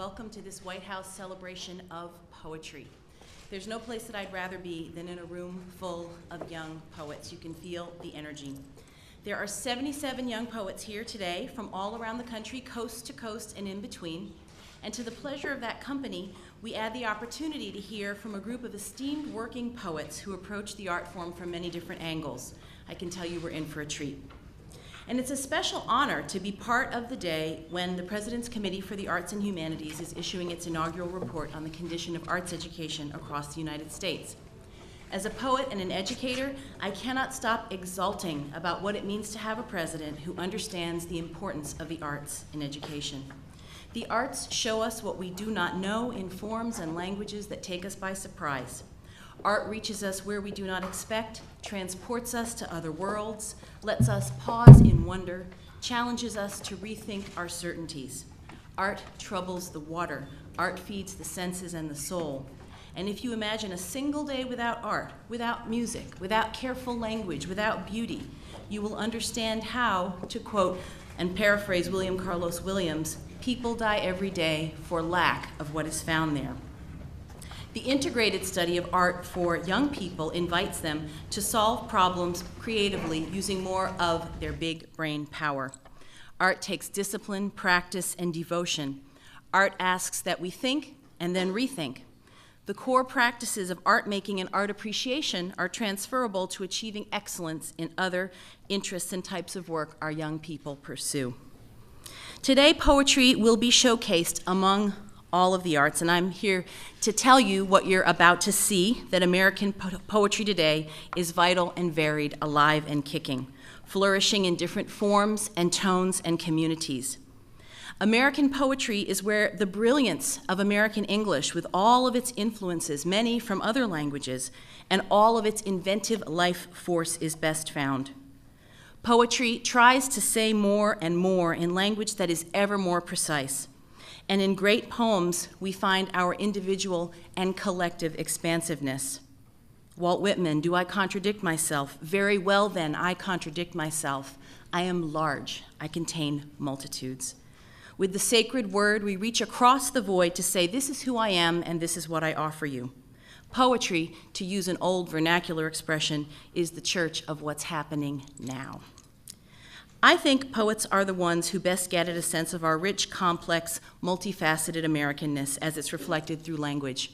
welcome to this White House celebration of poetry. There's no place that I'd rather be than in a room full of young poets. You can feel the energy. There are 77 young poets here today from all around the country, coast to coast and in between. And to the pleasure of that company, we add the opportunity to hear from a group of esteemed working poets who approach the art form from many different angles. I can tell you we're in for a treat. And it's a special honor to be part of the day when the President's Committee for the Arts and Humanities is issuing its inaugural report on the condition of arts education across the United States. As a poet and an educator, I cannot stop exulting about what it means to have a president who understands the importance of the arts in education. The arts show us what we do not know in forms and languages that take us by surprise. Art reaches us where we do not expect, transports us to other worlds, lets us pause in wonder, challenges us to rethink our certainties. Art troubles the water. Art feeds the senses and the soul. And if you imagine a single day without art, without music, without careful language, without beauty, you will understand how, to quote and paraphrase William Carlos Williams, people die every day for lack of what is found there. The integrated study of art for young people invites them to solve problems creatively using more of their big brain power. Art takes discipline, practice, and devotion. Art asks that we think and then rethink. The core practices of art making and art appreciation are transferable to achieving excellence in other interests and types of work our young people pursue. Today, poetry will be showcased among all of the arts, and I'm here to tell you what you're about to see, that American poetry today is vital and varied, alive and kicking, flourishing in different forms and tones and communities. American poetry is where the brilliance of American English, with all of its influences, many from other languages, and all of its inventive life force is best found. Poetry tries to say more and more in language that is ever more precise. And in great poems, we find our individual and collective expansiveness. Walt Whitman, do I contradict myself? Very well then, I contradict myself. I am large, I contain multitudes. With the sacred word, we reach across the void to say, this is who I am and this is what I offer you. Poetry, to use an old vernacular expression, is the church of what's happening now. I think poets are the ones who best get at a sense of our rich, complex, multifaceted Americanness as it's reflected through language.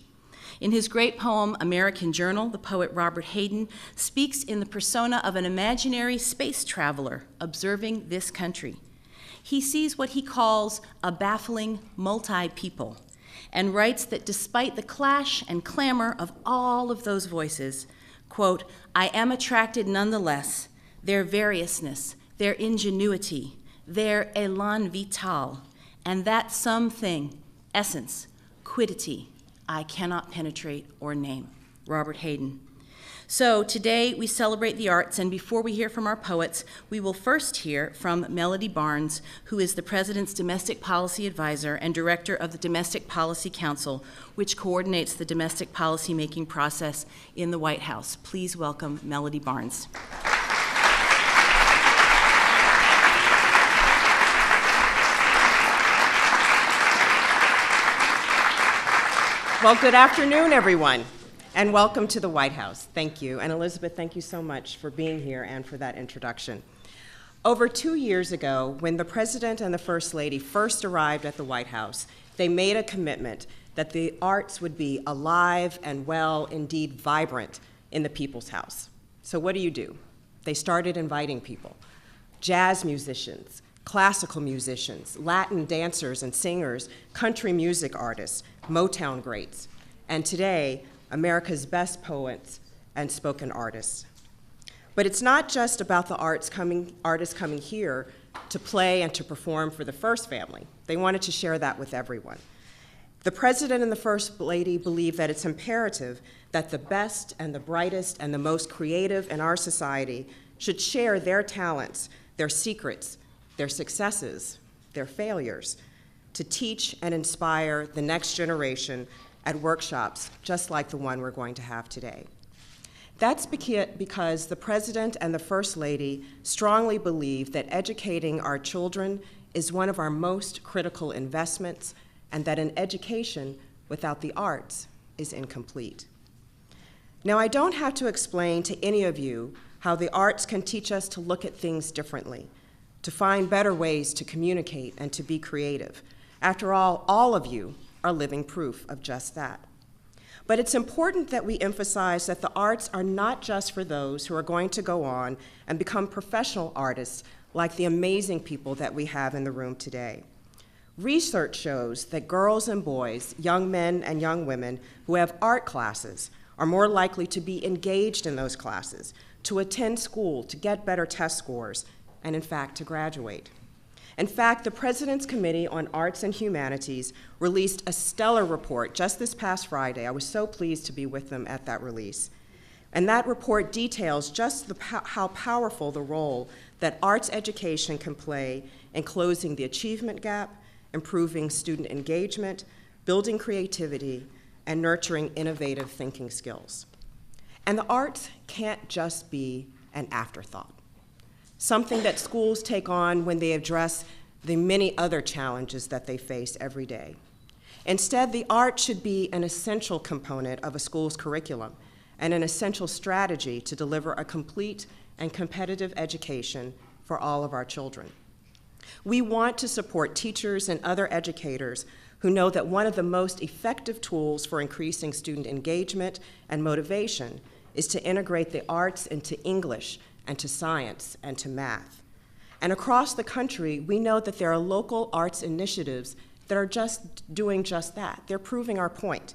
In his great poem, American Journal, the poet Robert Hayden speaks in the persona of an imaginary space traveler observing this country. He sees what he calls a baffling multi-people and writes that despite the clash and clamor of all of those voices, quote, I am attracted nonetheless, their variousness, their ingenuity, their élan vital, and that something, essence, quiddity, I cannot penetrate or name. Robert Hayden. So today we celebrate the arts, and before we hear from our poets, we will first hear from Melody Barnes, who is the President's Domestic Policy Advisor and Director of the Domestic Policy Council, which coordinates the domestic policy making process in the White House. Please welcome Melody Barnes. Well, good afternoon, everyone, and welcome to the White House. Thank you. And Elizabeth, thank you so much for being here and for that introduction. Over 2 years ago, when the President and the First Lady first arrived at the White House, they made a commitment that the arts would be alive and well, indeed vibrant, in the People's House. So what do? They started inviting people, jazz musicians, classical musicians, Latin dancers and singers, country music artists, Motown greats, and today, America's best poets and spoken artists. But it's not just about the artists coming here to play and to perform for the First Family. They wanted to share that with everyone. The President and the First Lady believe that it's imperative that the best and the brightest and the most creative in our society should share their talents, their secrets, their successes, their failures, to teach and inspire the next generation at workshops just like the one we're going to have today. That's because the President and the First Lady strongly believe that educating our children is one of our most critical investments and that an education without the arts is incomplete. Now, I don't have to explain to any of you how the arts can teach us to look at things differently, to find better ways to communicate and to be creative. After all of you are living proof of just that. But it's important that we emphasize that the arts are not just for those who are going to go on and become professional artists like the amazing people that we have in the room today. Research shows that girls and boys, young men and young women who have art classes are more likely to be engaged in those classes, to attend school, to get better test scores, and in fact, to graduate. In fact, the President's Committee on Arts and Humanities released a stellar report just this past Friday. I was so pleased to be with them at that release. And that report details just how powerful the role that arts education can play in closing the achievement gap, improving student engagement, building creativity, and nurturing innovative thinking skills. And the arts can't just be an afterthought, something that schools take on when they address the many other challenges that they face every day. Instead, the art should be an essential component of a school's curriculum and an essential strategy to deliver a complete and competitive education for all of our children. We want to support teachers and other educators who know that one of the most effective tools for increasing student engagement and motivation is to integrate the arts into English and to science and to math. And across the country, we know that there are local arts initiatives that are just doing just that. They're proving our point.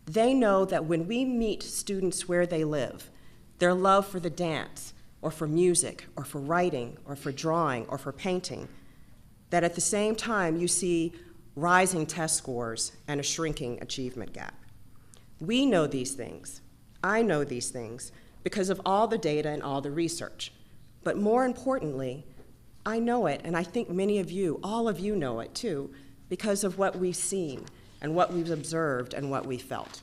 They know that when we meet students where they live, their love for the dance, or for music, or for writing, or for drawing, or for painting, that at the same time you see rising test scores and a shrinking achievement gap. We know these things. I know these things because of all the data and all the research. But more importantly, I know it, and I think many of you, all of you know it too, because of what we've seen and what we've observed and what we felt.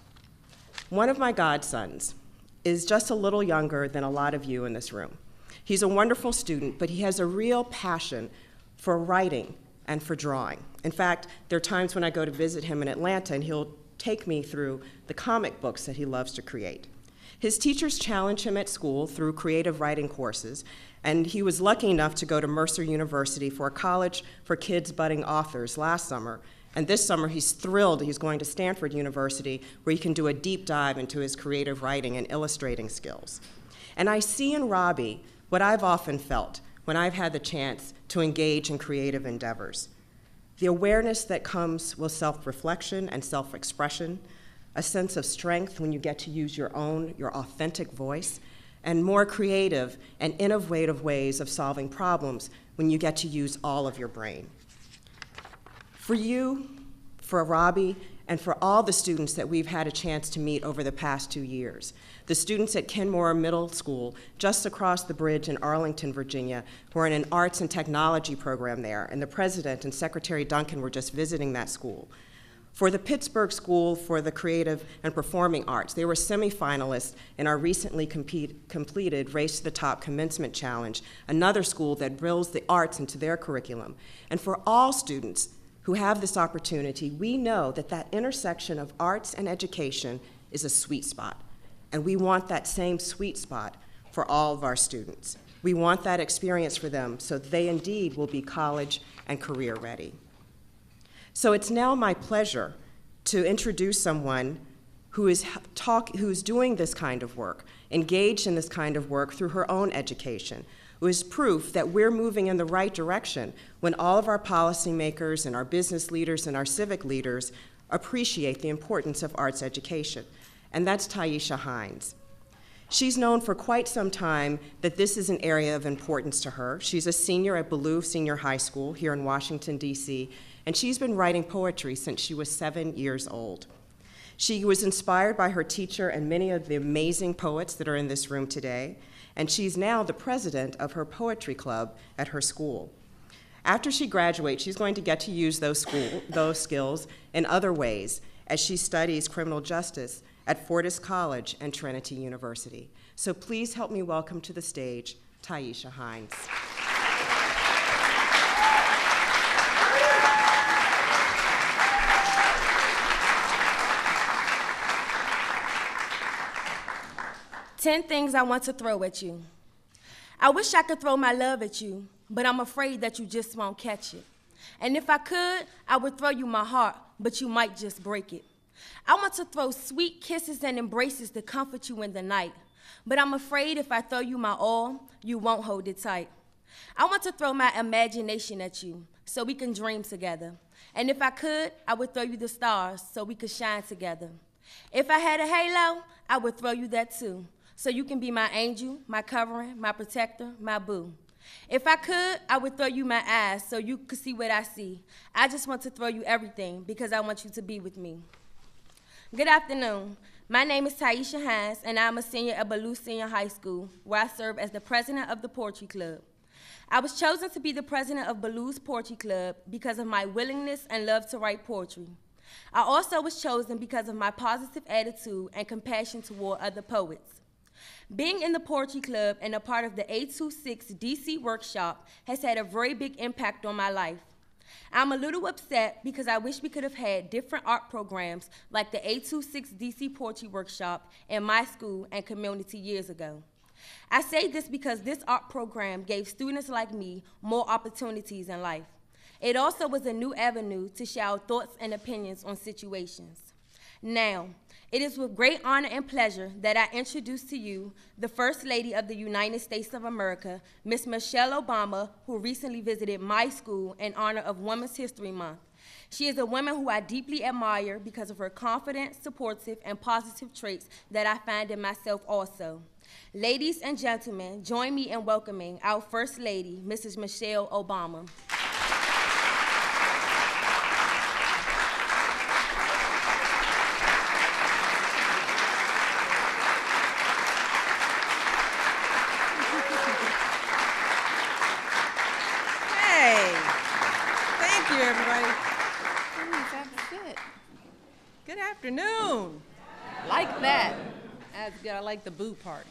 One of my godsons is just a little younger than a lot of you in this room. He's a wonderful student, but he has a real passion for writing and for drawing. In fact, there are times when I go to visit him in Atlanta and he'll take me through the comic books that he loves to create. His teachers challenge him at school through creative writing courses, and he was lucky enough to go to Mercer University for a college for kids budding authors last summer. And this summer, he's thrilled he's going to Stanford University, where he can do a deep dive into his creative writing and illustrating skills. And I see in Robbie what I've often felt when I've had the chance to engage in creative endeavors. The awareness that comes with self-reflection and self-expression, a sense of strength when you get to use your authentic voice, and more creative and innovative ways of solving problems when you get to use all of your brain. For you, for Robbie, and for all the students that we've had a chance to meet over the past 2 years, the students at Kenmore Middle School, just across the bridge in Arlington, Virginia, who are in an arts and technology program there, and the president and Secretary Duncan were just visiting that school. For the Pittsburgh School for the Creative and Performing Arts, they were semifinalists in our recently completed Race to the Top Commencement Challenge, another school that builds the arts into their curriculum. And for all students who have this opportunity, we know that that intersection of arts and education is a sweet spot. And we want that same sweet spot for all of our students. We want that experience for them so they indeed will be college and career ready. So it's now my pleasure to introduce someone who is doing this kind of work, engaged in this kind of work through her own education, who is proof that we're moving in the right direction when all of our policymakers and our business leaders and our civic leaders appreciate the importance of arts education, and that's Taisha Hines. She's known for quite some time that this is an area of importance to her. She's a senior at Ballou Senior High School here in Washington, D.C., and she's been writing poetry since she was 7 years old. She was inspired by her teacher and many of the amazing poets that are in this room today, and she's now the president of her poetry club at her school. After she graduates, she's going to get to use those skills in other ways as she studies criminal justice at Fortis College and Trinity University. So please help me welcome to the stage Taisha Hines. 10 things I want to throw at you. I wish I could throw my love at you, but I'm afraid that you just won't catch it. And if I could, I would throw you my heart, but you might just break it. I want to throw sweet kisses and embraces to comfort you in the night, but I'm afraid if I throw you my all, you won't hold it tight. I want to throw my imagination at you so we can dream together. And if I could, I would throw you the stars so we could shine together. If I had a halo, I would throw you that too, so you can be my angel, my covering, my protector, my boo. If I could, I would throw you my eyes so you could see what I see. I just want to throw you everything because I want you to be with me. Good afternoon. My name is Taisha Hines, and I'm a senior at Ballou Senior High School, where I serve as the president of the Poetry Club. I was chosen to be the president of Ballou's Poetry Club because of my willingness and love to write poetry. I also was chosen because of my positive attitude and compassion toward other poets. Being in the Poetry Club and a part of the 826 DC workshop has had a very big impact on my life. I'm a little upset because I wish we could have had different art programs like the 826 DC Poetry Workshop in my school and community years ago. I say this because this art program gave students like me more opportunities in life. It also was a new avenue to share our thoughts and opinions on situations. Now, it is with great honor and pleasure that I introduce to you the First Lady of the United States of America, Ms. Michelle Obama, who recently visited my school in honor of Women's History Month. She is a woman who I deeply admire because of her confident, supportive, and positive traits that I find in myself also. Ladies and gentlemen, join me in welcoming our First Lady, Mrs. Michelle Obama. Good afternoon. Like that. That's good. I like the boo part.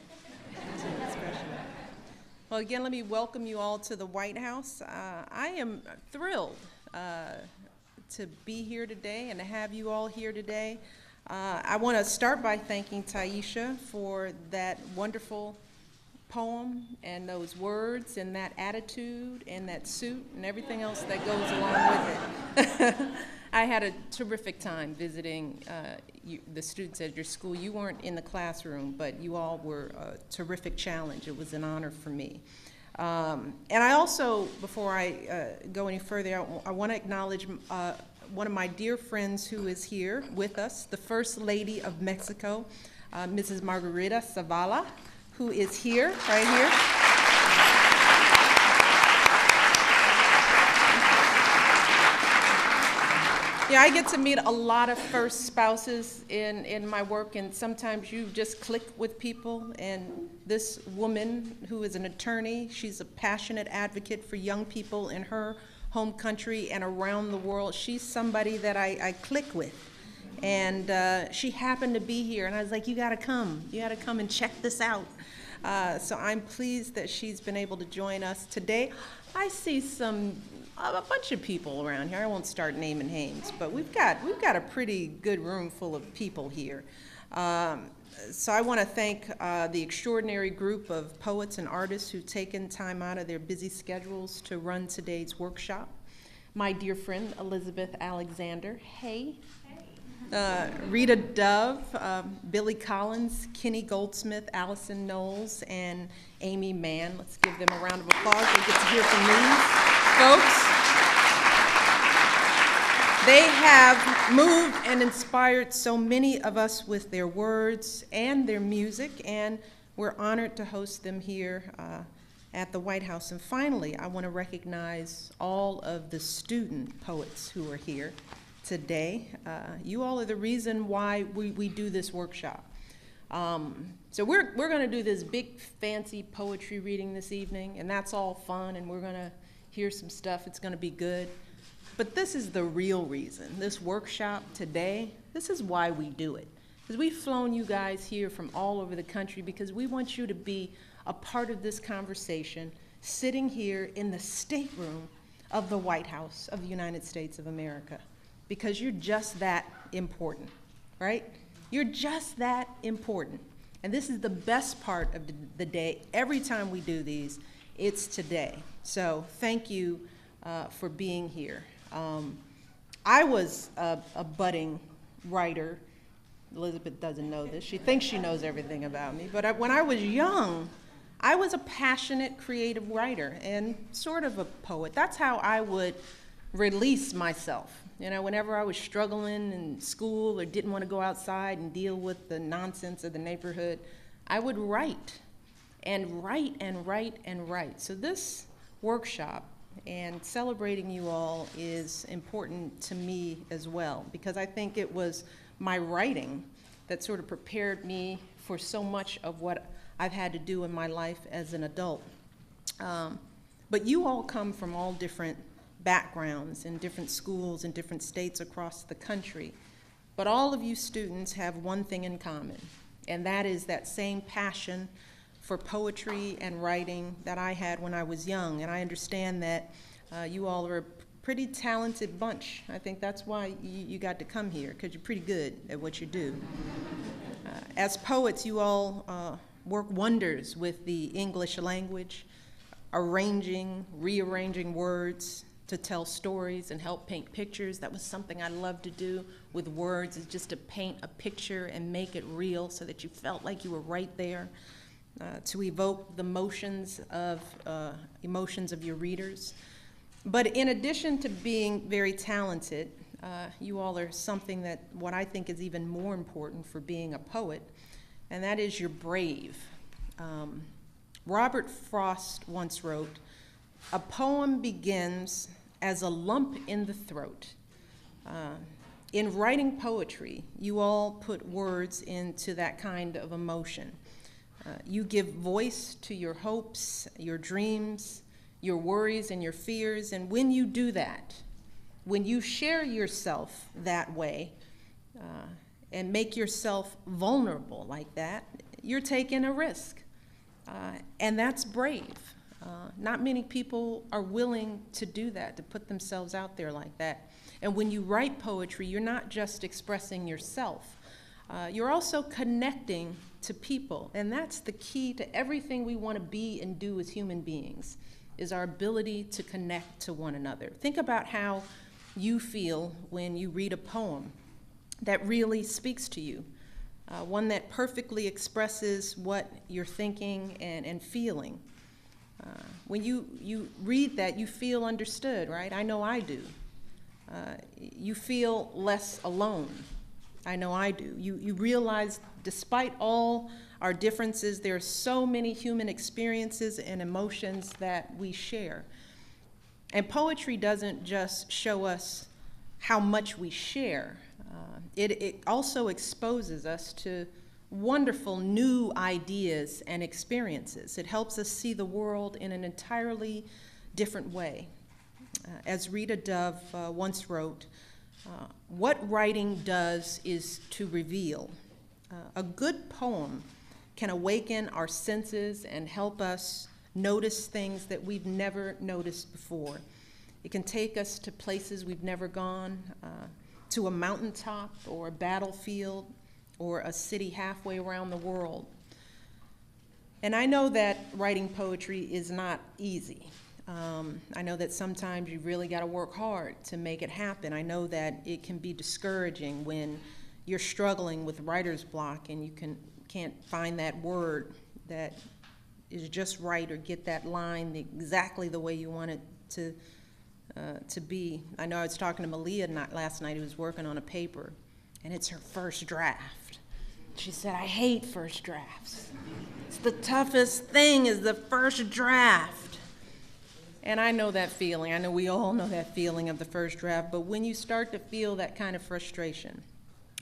Well, again, let me welcome you all to the White House. I am thrilled to be here today and to have you all here today. I want to start by thanking Taisha for that wonderful poem and those words and that attitude and that suit and everything else that goes along with it. I had a terrific time visiting the students at your school. You weren't in the classroom, but you all were a terrific challenge. It was an honor for me. And I also, before I go any further, I want to acknowledge one of my dear friends who is here with us, the First Lady of Mexico, Mrs. Margarita Zavala, who is here, right here. Yeah, I get to meet a lot of first spouses in my work, and sometimes you just click with people. And this woman, who is an attorney, she's a passionate advocate for young people in her home country and around the world. She's somebody that I click with. And she happened to be here, and I was like, you gotta come and check this out. So I'm pleased that she's been able to join us today. I see a bunch of people around here. I won't start naming names, but we've got a pretty good room full of people here. So I want to thank the extraordinary group of poets and artists who've taken time out of their busy schedules to run today's workshop. My dear friend, Elizabeth Alexander. Hey. Rita Dove, Billy Collins, Kenny Goldsmith, Allison Knowles, and Amy Mann. Let's give them a round of applause. They get to hear from these folks. They have moved and inspired so many of us with their words and their music, and we're honored to host them here at the White House. And finally, I want to recognize all of the student poets who are here today. You all are the reason why we do this workshop. So we're going to do this big fancy poetry reading this evening, and that's all fun, and we're going to hear some stuff. It's going to be good. But this is the real reason. This workshop today, this is why we do it. Because we've flown you guys here from all over the country because we want you to be a part of this conversation, sitting here in the stateroom of the White House of the United States of America. Because you're just that important, right? You're just that important. And this is the best part of the day. Every time we do these, it's today. So thank you for being here. I was a budding writer. Elizabeth doesn't know this. She thinks she knows everything about me. But when I was young, I was a passionate, creative writer and sort of a poet. That's how I would release myself. You know, whenever I was struggling in school or didn't want to go outside and deal with the nonsense of the neighborhood, I would write and write and write and write. So this workshop and celebrating you all is important to me as well, because I think it was my writing that sort of prepared me for so much of what I've had to do in my life as an adult. But you all come from all different backgrounds in different schools in different states across the country. But all of you students have one thing in common, and that is that same passion for poetry and writing that I had when I was young. And I understand that you all are a pretty talented bunch. I think that's why you got to come here, because you're pretty good at what you do. As poets, you all work wonders with the English language, arranging, rearranging words to tell stories and help paint pictures. That was something I loved to do with words, is just to paint a picture and make it real so that you felt like you were right there, to evoke the emotions of your readers. But in addition to being very talented, you all are something that what I think is even more important for being a poet, and that is you're brave. Robert Frost once wrote, "A poem begins as a lump in the throat." In writing poetry, you all put words into that kind of emotion. You give voice to your hopes, your dreams, your worries, and your fears, and when you do that, when you share yourself that way and make yourself vulnerable like that, you're taking a risk, and that's brave. Not many people are willing to do that, to put themselves out there like that. And when you write poetry, you're not just expressing yourself. You're also connecting to people, and that's the key to everything we want to be and do as human beings, is our ability to connect to one another. Think about how you feel when you read a poem that really speaks to you, one that perfectly expresses what you're thinking and feeling. When you read that, you feel understood, right? I know I do. You feel less alone. I know I do. You realize despite all our differences, there are so many human experiences and emotions that we share. And poetry doesn't just show us how much we share. It also exposes us to wonderful new ideas and experiences. It helps us see the world in an entirely different way. As Rita Dove once wrote, "What writing does is to reveal." A good poem can awaken our senses and help us notice things that we've never noticed before. It can take us to places we've never gone, to a mountaintop or a battlefield or a city halfway around the world. And I know that writing poetry is not easy. I know that sometimes you really got to work hard to make it happen. I know that it can be discouraging when you're struggling with writer's block and you can't find that word that is just right or get that line exactly the way you want it to be. I know I was talking to Malia last night, who was working on a paper, and it's her first draft. She said, "I hate first drafts. It's the toughest thing is the first draft." And I know that feeling. I know we all know that feeling of the first draft. But when you start to feel that kind of frustration,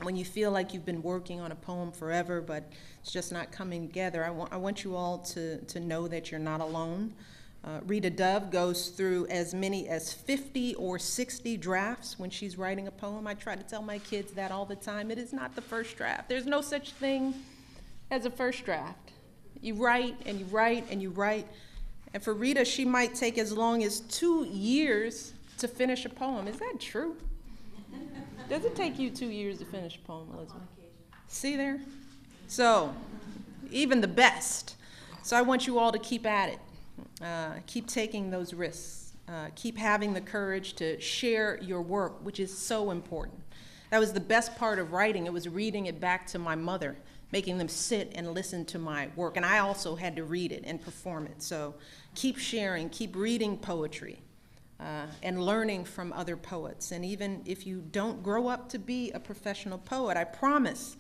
when you feel like you've been working on a poem forever, but it's just not coming together, I want you all to know that you're not alone. Rita Dove goes through as many as 50 or 60 drafts when she's writing a poem. I try to tell my kids that all the time. It is not the first draft. There's no such thing as a first draft. You write and you write and you write. And for Rita, she might take as long as 2 years to finish a poem. Is that true? Does it take you 2 years to finish a poem, Elizabeth? See there? So even the best. So I want you all to keep at it. Keep taking those risks. Keep having the courage to share your work, which is so important. That was the best part of writing. It was reading it back to my mother, making them sit and listen to my work. And I also had to read it and perform it. So keep sharing, keep reading poetry, and learning from other poets. And even if you don't grow up to be a professional poet, I promise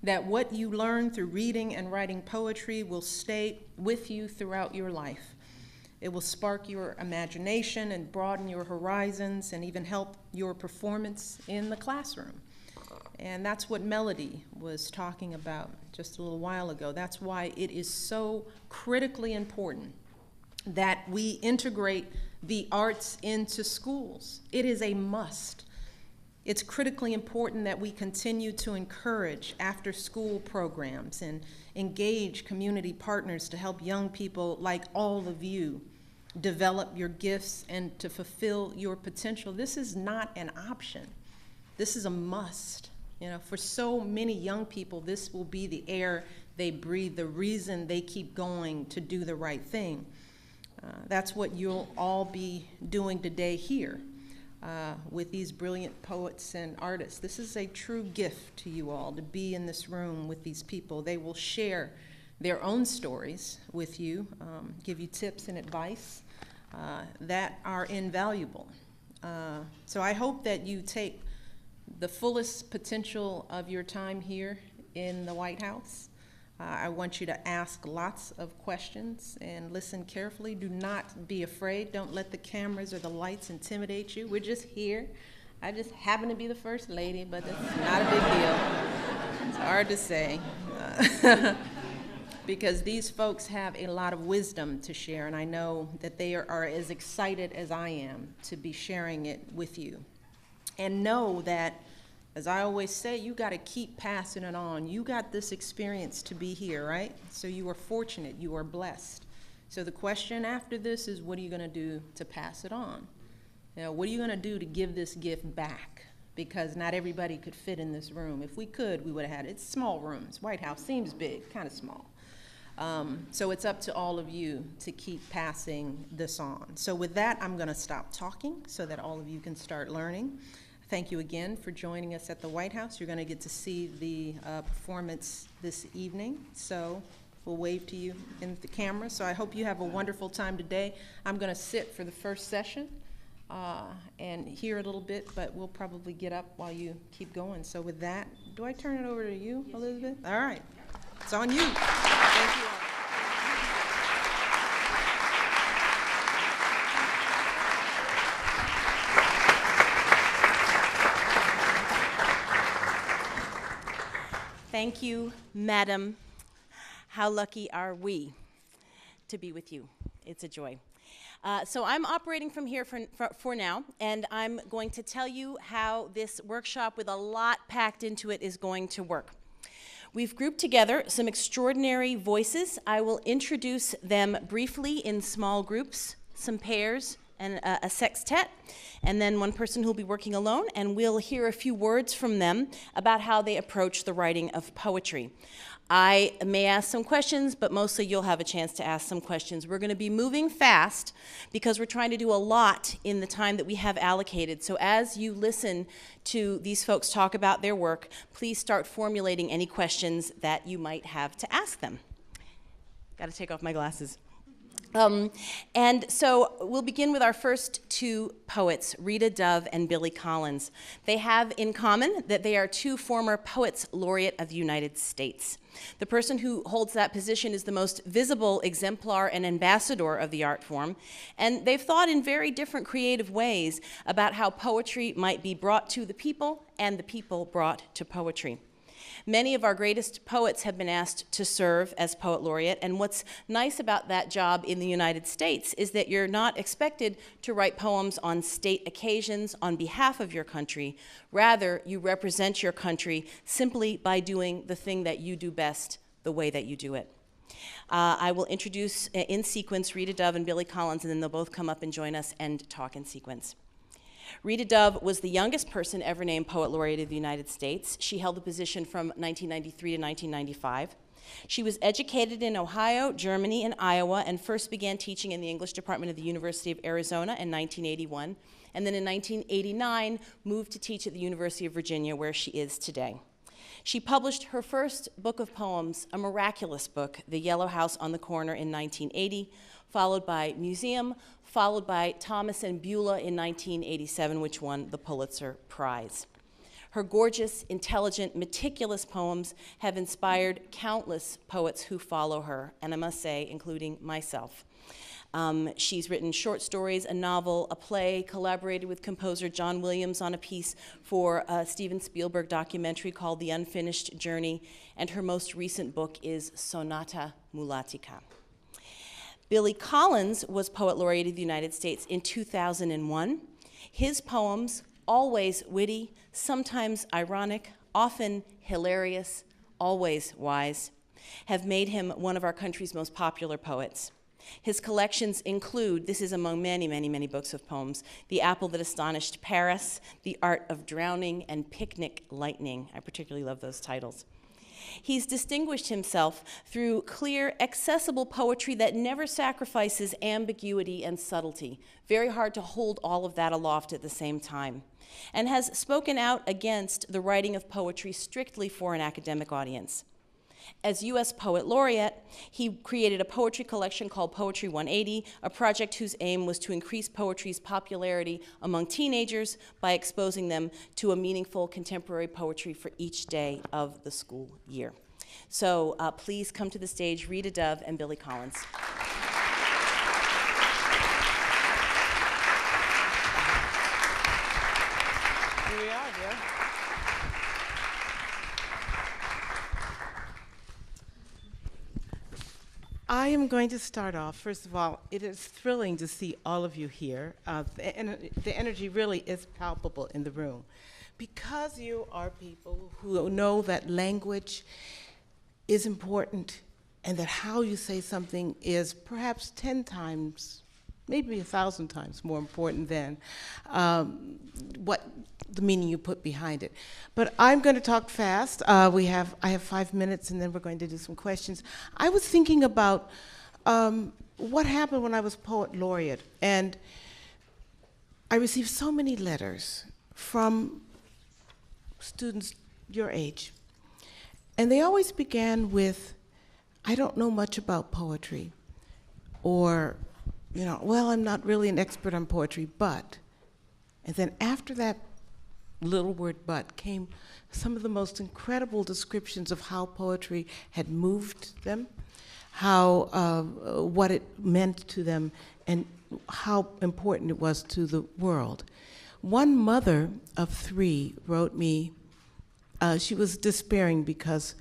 that what you learn through reading and writing poetry will stay with you throughout your life. It will spark your imagination and broaden your horizons and even help your performance in the classroom. And that's what Melody was talking about just a little while ago. That's why it is so critically important that we integrate the arts into schools. It is a must. It's critically important that we continue to encourage after-school programs and engage community partners to help young people like all of you develop your gifts and to fulfill your potential. This is not an option. This is a must. You know, for so many young people, this will be the air they breathe, the reason they keep going to do the right thing. That's what you'll all be doing today here with these brilliant poets and artists. This is a true gift to you all to be in this room with these people. They will share their own stories with you, give you tips and advice that are invaluable. So I hope that you take the fullest potential of your time here in the White House. I want you to ask lots of questions and listen carefully. Do not be afraid. Don't let the cameras or the lights intimidate you. We're just here. I just happen to be the first lady, but that's not a big deal. It's hard to say. Because these folks have a lot of wisdom to share, and I know that they are as excited as I am to be sharing it with you. And know that, as I always say, you got to keep passing it on. You got this experience to be here, right? So you are fortunate, you are blessed. So the question after this is, what are you going to do to pass it on? You know, what are you going to do to give this gift back? Because not everybody could fit in this room. If we could, we would have had it. It's small rooms. White House seems big, kind of small. So it's up to all of you to keep passing this on. So with that, I'm going to stop talking so that all of you can start learning. Thank you again for joining us at the White House. You're going to get to see the performance this evening. So we'll wave to you in the camera. So I hope you have a wonderful time today. I'm going to sit for the first session and hear a little bit, but we'll probably get up while you keep going. So with that, do I turn it over to you, Elizabeth? All right. It's on you. Thank you all. Thank you, Madam. How lucky are we to be with you? It's a joy. So I'm operating from here for now, and I'm going to tell you how this workshop with a lot packed into it is going to work. We've grouped together some extraordinary voices. I will introduce them briefly in small groups, some pairs, and a sextet, and then one person who'll be working alone, and we'll hear a few words from them about how they approach the writing of poetry. I may ask some questions, but mostly you'll have a chance to ask some questions. We're going to be moving fast because we're trying to do a lot in the time that we have allocated. So as you listen to these folks talk about their work, please start formulating any questions that you might have to ask them. Got to take off my glasses. And so we'll begin with our first two poets, Rita Dove and Billy Collins. They have in common that they are two former Poets Laureate of the United States. The person who holds that position is the most visible exemplar and ambassador of the art form, and they've thought in very different creative ways about how poetry might be brought to the people and the people brought to poetry. Many of our greatest poets have been asked to serve as Poet Laureate, and what's nice about that job in the United States is that you're not expected to write poems on state occasions on behalf of your country. Rather, you represent your country simply by doing the thing that you do best the way that you do it. I will introduce in sequence Rita Dove and Billy Collins, and then they'll both come up and join us and talk in sequence. Rita Dove was the youngest person ever named Poet Laureate of the United States. She held the position from 1993 to 1995. She was educated in Ohio, Germany, and Iowa, and first began teaching in the English department of the University of Arizona in 1981, and then in 1989 moved to teach at the University of Virginia, where she is today. She published her first book of poems, a miraculous book, The Yellow House on the Corner, in 1980, followed by Museum, followed by Thomas and Beulah in 1987, which won the Pulitzer Prize. Her gorgeous, intelligent, meticulous poems have inspired countless poets who follow her, and I must say, including myself. She's written short stories, a novel, a play, collaborated with composer John Williams on a piece for a Steven Spielberg documentary called The Unfinished Journey, and her most recent book is Sonata Mulatica. Billy Collins was Poet Laureate of the United States in 2001. His poems, always witty, sometimes ironic, often hilarious, always wise, have made him one of our country's most popular poets. His collections include, this is among many, many, many books of poems, The Apple That Astonished Paris, The Art of Drowning, and Picnic Lightning. I particularly love those titles. He's distinguished himself through clear, accessible poetry that never sacrifices ambiguity and subtlety. Very hard to hold all of that aloft at the same time. And has spoken out against the writing of poetry strictly for an academic audience. As U.S. Poet Laureate, he created a poetry collection called Poetry 180, a project whose aim was to increase poetry's popularity among teenagers by exposing them to a meaningful contemporary poetry for each day of the school year. So please come to the stage, Rita Dove and Billy Collins. Here we are, dear. I am going to start off. First of all, it is thrilling to see all of you here. The energy really is palpable in the room. Because you are people who know that language is important and that how you say something is perhaps 10 times, maybe 1,000 times more important than what the meaning you put behind it. But I'm going to talk fast. I have 5 minutes, and then we're going to do some questions. I was thinking about what happened when I was Poet Laureate, and I received so many letters from students your age, and they always began with, "I don't know much about poetry," or, "Well, I'm not really an expert on poetry, but," and then after that little word "but" came some of the most incredible descriptions of how poetry had moved them, how what it meant to them, and how important it was to the world. One mother of 3 wrote me, she was despairing because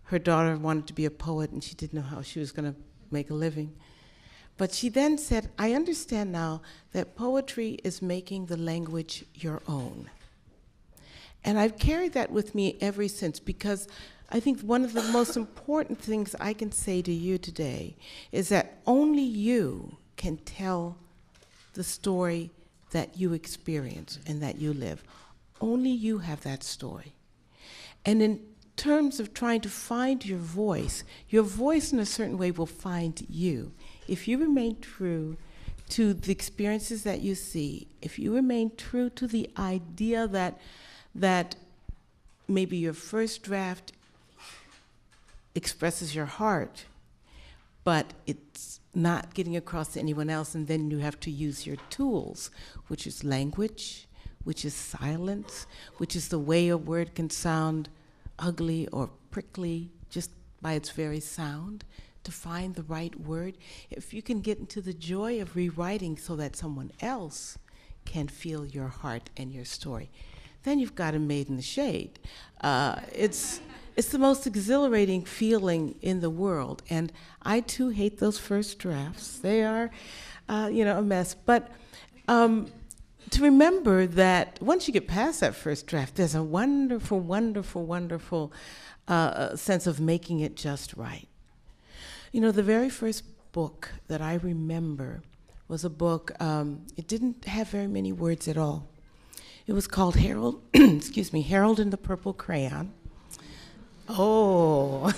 her daughter wanted to be a poet and she didn't know how she was going to make a living. But she then said, "I understand now that poetry is making the language your own." And I've carried that with me ever since, because I think one of the most important things I can say to you today is that only you can tell the story that you experience and that you live. Only you have that story. And in terms of trying to find your voice in a certain way will find you. If you remain true to the experiences that you see, if you remain true to the idea that maybe your first draft expresses your heart, but it's not getting across to anyone else, and then you have to use your tools, which is language, which is silence, which is the way a word can sound ugly or prickly just by its very sound, to find the right word. If you can get into the joy of rewriting so that someone else can feel your heart and your story, then you've got a Made in the Shade. It's the most exhilarating feeling in the world, and I too hate those first drafts. They are, a mess. But to remember that once you get past that first draft, there's a wonderful, wonderful, wonderful sense of making it just right. The very first book that I remember was a book, it didn't have very many words at all. It was called Harold, Harold and the Purple Crayon. Oh.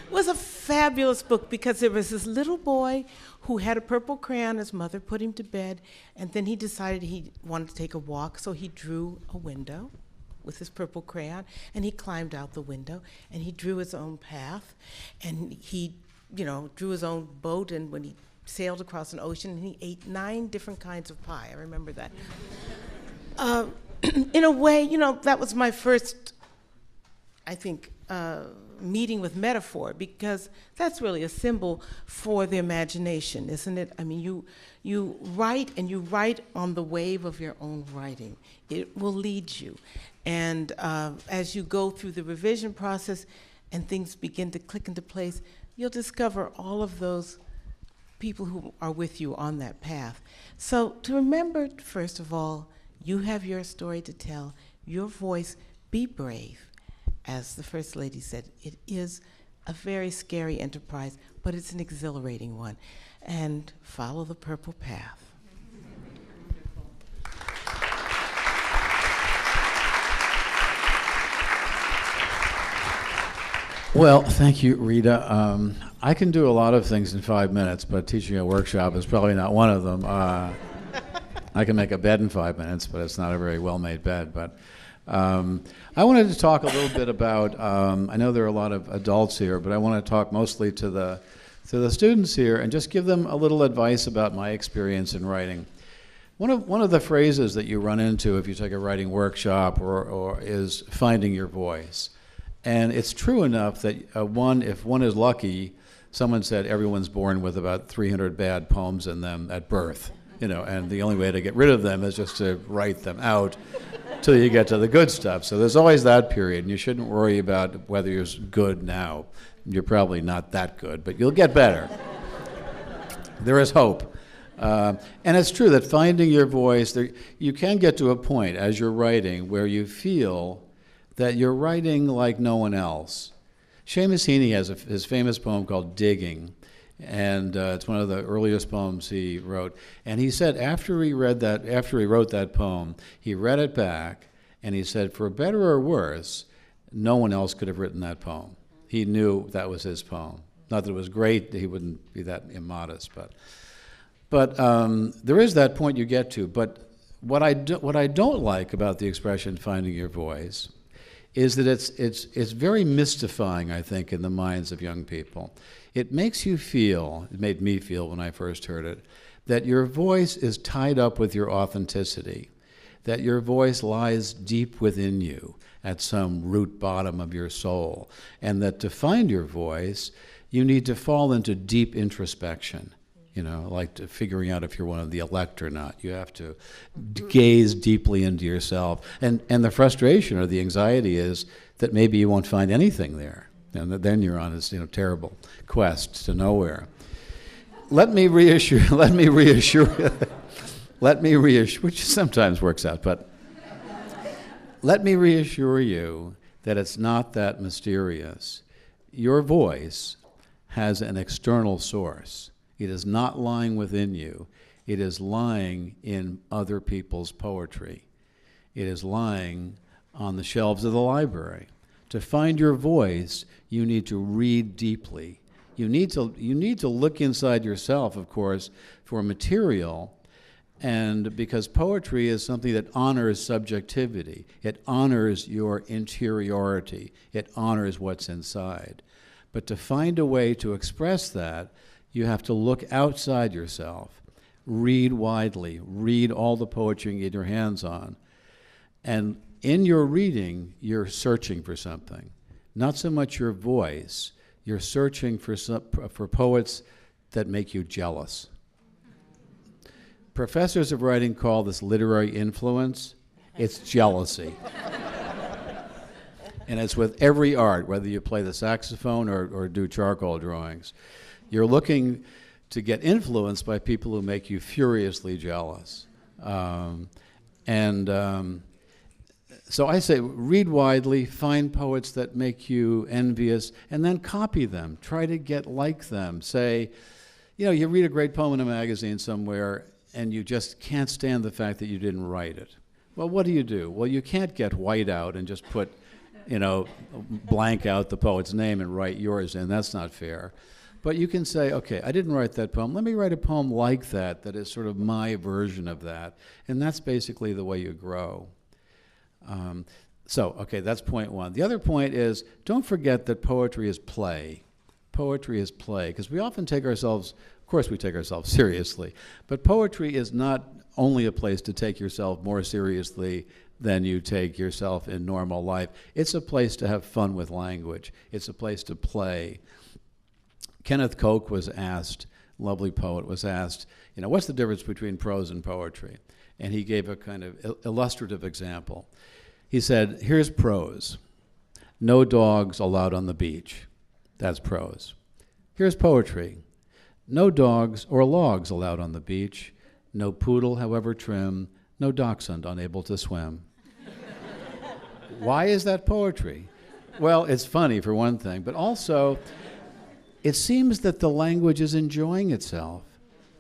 It was a fabulous book because there was this little boy who had a purple crayon. His mother put him to bed, and then he decided he wanted to take a walk, so he drew a window with his purple crayon, and he climbed out the window, and he drew his own path, and he, drew his own boat, and when he sailed across an ocean, and he ate 9 different kinds of pie. I remember that. In a way, that was my first, I think, meeting with metaphor, because that's really a symbol for the imagination, isn't it? I mean, you write, and you write on the wave of your own writing. It will lead you. And as you go through the revision process and things begin to click into place, you'll discover all of those people who are with you on that path. So to remember, first of all, you have your story to tell, your voice, be brave. As the First Lady said, it is a very scary enterprise, but it's an exhilarating one. And follow the purple path. Well, thank you, Rita. I can do a lot of things in 5 minutes, but teaching a workshop is probably not one of them. I can make a bed in 5 minutes, but it's not a very well-made bed. But I wanted to talk a little bit about, I know there are a lot of adults here, but I want to talk mostly to the students here and just give them a little advice about my experience in writing. One of the phrases that you run into if you take a writing workshop or is finding your voice. And it's true enough that if one is lucky, someone said everyone's born with about 300 bad poems in them at birth, and the only way to get rid of them is just to write them out till you get to the good stuff. So there's always that period, and you shouldn't worry about whether you're good now. You're probably not that good, but you'll get better. There is hope. And it's true that finding your voice, you can get to a point as you're writing where you feel that you're writing like no one else. Seamus Heaney has his famous poem called Digging, and it's one of the earliest poems he wrote. And he said after he wrote that poem, he read it back, and he said, for better or worse, no one else could have written that poem. He knew that was his poem. Not that it was great, he wouldn't be that immodest, but there is that point you get to. But what I don't like about the expression finding your voice is that it's very mystifying, I think, in the minds of young people. It makes you feel, it made me feel when I first heard it, that your voice is tied up with your authenticity, that your voice lies deep within you at some root bottom of your soul, and that to find your voice, you need to fall into deep introspection. Like figuring out if you're one of the elect or not. You have to gaze deeply into yourself. And the frustration or the anxiety is that maybe you won't find anything there. And then you're on this terrible quest to nowhere. Let me reassure, which sometimes works out, but let me reassure you that it's not that mysterious. Your voice has an external source. It is not lying within you. It is lying in other people's poetry. It is lying on the shelves of the library. To find your voice, you need to read deeply. You need to look inside yourself, of course, for material, and because poetry is something that honors subjectivity. It honors your interiority. It honors what's inside. But to find a way to express that, you have to look outside yourself, read widely, read all the poetry you can get your hands on. And in your reading, you're searching for something. Not so much your voice, you're searching for poets that make you jealous. Professors of writing call this literary influence. It's jealousy. And it's with every art, whether you play the saxophone or do charcoal drawings. You're looking to get influenced by people who make you furiously jealous. So I say read widely, find poets that make you envious, and then copy them. Try to get like them. Say, you read a great poem in a magazine somewhere, and you just can't stand the fact that you didn't write it. Well, what do? Well, you can't get white out and just put blank out the poet's name and write yours in. That's not fair. But you can say, okay, I didn't write that poem. Let me write a poem like that is sort of my version of that. And that's basically the way you grow. Okay, that's point one. The other point is, don't forget that poetry is play. Poetry is play, because we often take ourselves, of course we take ourselves seriously, but poetry is not only a place to take yourself more seriously than you take yourself in normal life. It's a place to have fun with language. It's a place to play. Kenneth Koch was asked, lovely poet, was asked, what's the difference between prose and poetry? And he gave a kind of illustrative example. He said, here's prose. No dogs allowed on the beach. That's prose. Here's poetry. No dogs or logs allowed on the beach. No poodle, however trim. No dachshund unable to swim. Why is that poetry? Well, it's funny for one thing, but also it seems that the language is enjoying itself.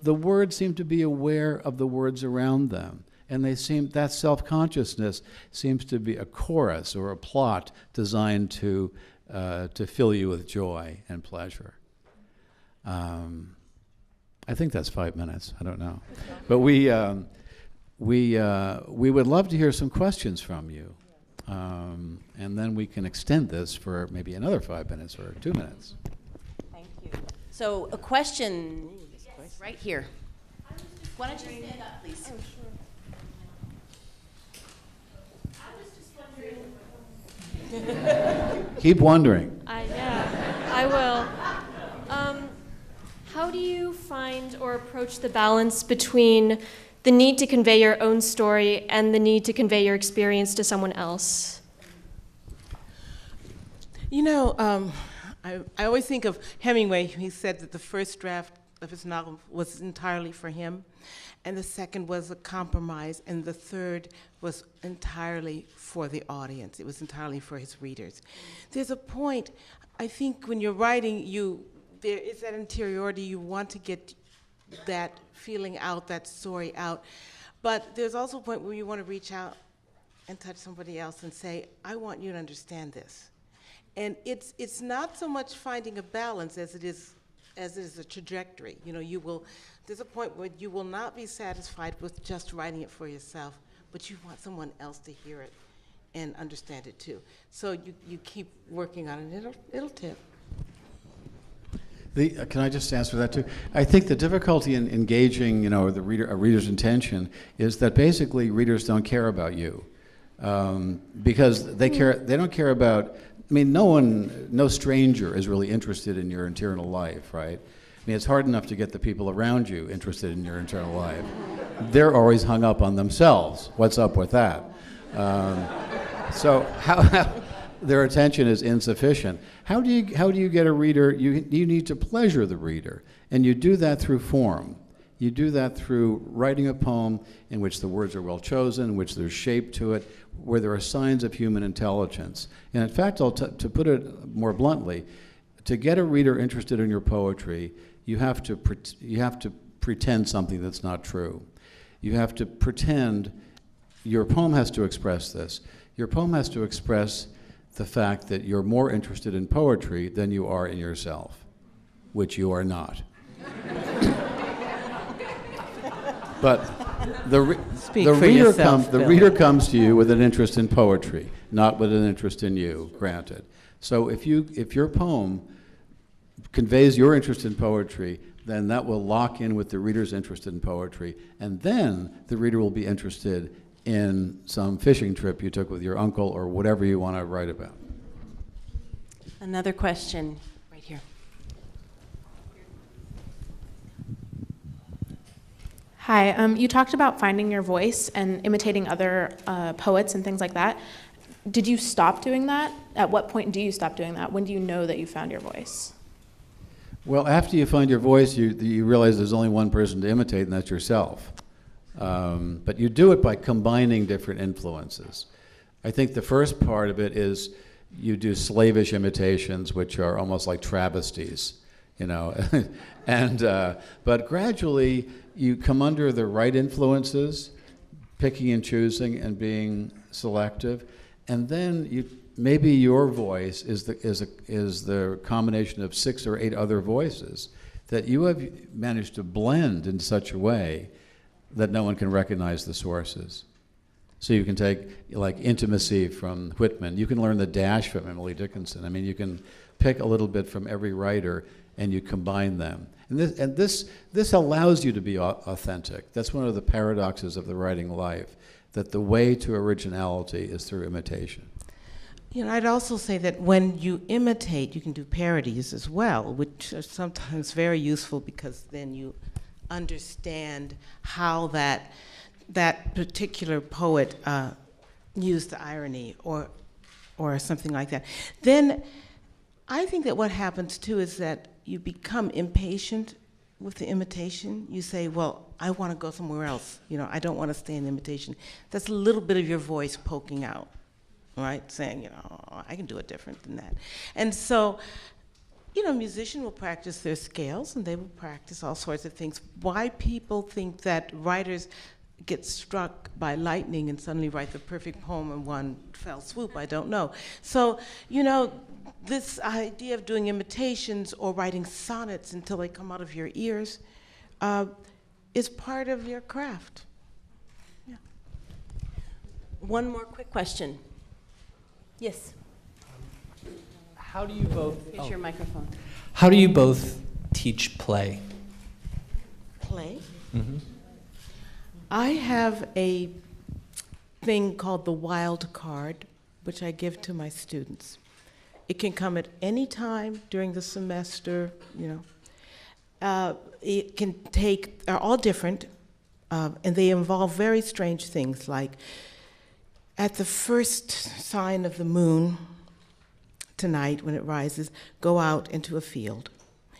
The words seem to be aware of the words around them, and that self-consciousness seems to be a chorus or a plot designed to fill you with joy and pleasure. I think that's 5 minutes. I don't know, but we would love to hear some questions from you, and then we can extend this for maybe another 5 minutes or 2 minutes. Thank you. So a question right here. Why don't you stand up, please? Oh, sure. Keep wondering. I will. How do you find or approach the balance between the need to convey your own story and the need to convey your experience to someone else? I always think of Hemingway. He said that the first draft of his novel was entirely for him, and the second was a compromise, and the third was entirely for the audience. It was entirely for his readers. There's a point, I think, when you're writing, there is that interiority. You want to get that feeling out, that story out, but there's also a point where you want to reach out and touch somebody else and say, I want you to understand this. And it's not so much finding a balance as it is a trajectory. There's a point where you will not be satisfied with just writing it for yourself, but you want someone else to hear it and understand it too. So you keep working on it, it'll tip. Can I just answer that too? I think the difficulty in engaging, a reader's intention is that basically readers don't care about you, because they don't care about. No stranger is really interested in your internal life, right? It's hard enough to get the people around you interested in your internal life. They're always hung up on themselves. What's up with that? So how their attention is insufficient. How do you get a reader? You need to pleasure the reader, and you do that through form. You do that through writing a poem in which the words are well chosen, in which there's shape to it, where there are signs of human intelligence. And in fact, to put it more bluntly, to get a reader interested in your poetry, you have to pretend something that's not true. You have to pretend. Your poem has to express this. Your poem has to express the fact that you're more interested in poetry than you are in yourself, which you are not. But the reader comes to you with an interest in poetry, not with an interest in you, granted. So if your poem conveys your interest in poetry, then that will lock in with the reader's interest in poetry, and then the reader will be interested in some fishing trip you took with your uncle or whatever you want to write about. Another question right here. Hi, you talked about finding your voice and imitating other poets and things like that. Did you stop doing that? At what point do you stop doing that? When do you know that you found your voice? Well, after you find your voice, you realize there's only one person to imitate, and that's yourself. But you do it by combining different influences. I think the first part of it is you do slavish imitations, which are almost like travesties, but gradually you come under the right influences, picking and choosing and being selective, and then you maybe your voice is the combination of 6 or 8 other voices that you have managed to blend in such a way that no one can recognize the sources. So you can take, like, Intimacy from Whitman. You can learn the dash from Emily Dickinson. I mean, you can pick a little bit from every writer and you combine them. And this allows you to be authentic. That's one of the paradoxes of the writing life, that the way to originality is through imitation. You know, I'd also say that when you imitate, you can do parodies as well, which are sometimes very useful because then you understand how that particular poet used the irony or something like that. Then I think that what happens too is that you become impatient with the imitation. You say, well, I want to go somewhere else. You know, I don't want to stay in imitation. That's a little bit of your voice poking out, right? Saying, you know, I can do it different than that. And so, you know, a musician will practice their scales and they will practice all sorts of things. Why people think that writers get struck by lightning and suddenly write the perfect poem in one fell swoop, I don't know. So, you know, this idea of doing imitations or writing sonnets until they come out of your ears is part of your craft. Yeah. One more quick question. Yes. How do you both? Here's your microphone. How do you both teach play? Play? Mm-hmm. I have a thing called the wild card, which I give to my students. It can come at any time during the semester, you know. It can take, they're all different, and they involve very strange things, like at the first sign of the moon tonight when it rises, go out into a field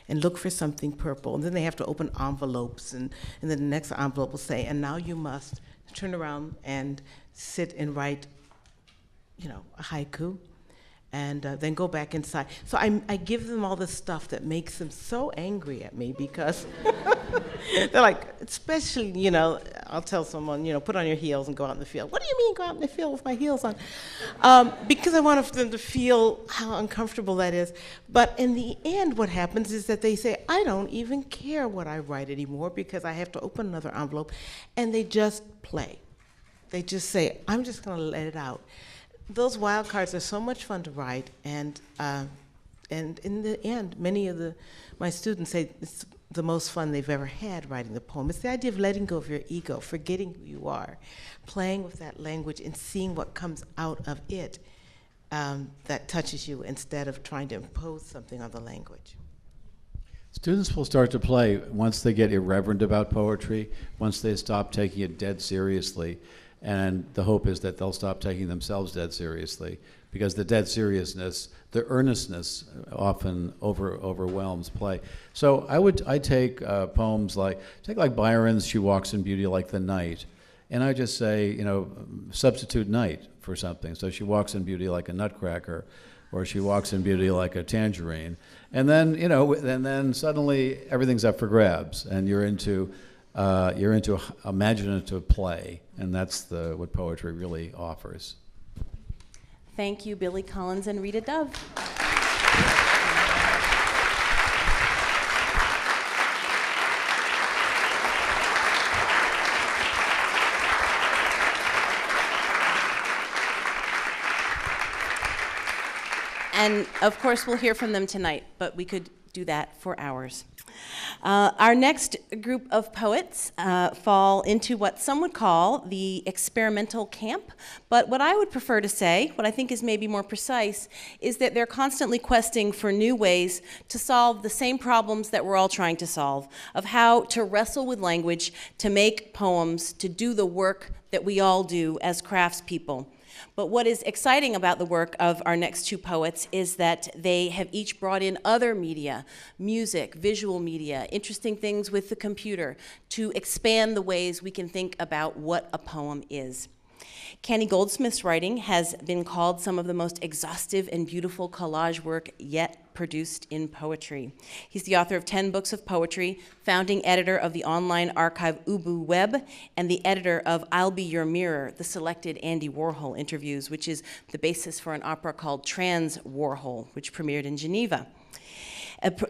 and look for something purple. And then they have to open envelopes, and then the next envelope will say, and now you must turn around and sit and write, you know, a haiku, and then go back inside. So I give them all this stuff that makes them so angry at me because they're like, especially, you know, I'll tell someone, you know, put on your heels and go out in the field. What do you mean go out in the field with my heels on? Because I want them to feel how uncomfortable that is. But in the end, what happens is that they say, I don't even care what I write anymore because I have to open another envelope, and they just play. They just say, I'm just gonna let it out. Those wild cards are so much fun to write, and in the end, many of my students say it's the most fun they've ever had writing the poem. It's the idea of letting go of your ego, forgetting who you are, playing with that language and seeing what comes out of it that touches you instead of trying to impose something on the language. Students will start to play once they get irreverent about poetry, once they stop taking it dead seriously. And the hope is that they'll stop taking themselves dead seriously, because the dead seriousness, the earnestness often overwhelms play. So I take poems like Byron's She Walks in Beauty Like the Night, and I just say, you know, substitute night for something. So she walks in beauty like a nutcracker, or she walks in beauty like a tangerine. And then, you know, and then suddenly everything's up for grabs, and you're into imaginative play, and that's what poetry really offers. Thank you, Billy Collins and Rita Dove. And of course, we'll hear from them tonight, but we could do that for hours. Our next group of poets fall into what some would call the experimental camp, but what I would prefer to say, what I think is maybe more precise, is that they're constantly questing for new ways to solve the same problems that we're all trying to solve, of how to wrestle with language, to make poems, to do the work that we all do as craftspeople. But what is exciting about the work of our next two poets is that they have each brought in other media, music, visual media, interesting things with the computer, to expand the ways we can think about what a poem is. Kenny Goldsmith's writing has been called some of the most exhaustive and beautiful collage work yet produced in poetry. He's the author of 10 books of poetry, founding editor of the online archive Ubu Web, and the editor of I'll Be Your Mirror, the selected Andy Warhol interviews, which is the basis for an opera called Trans Warhol, which premiered in Geneva.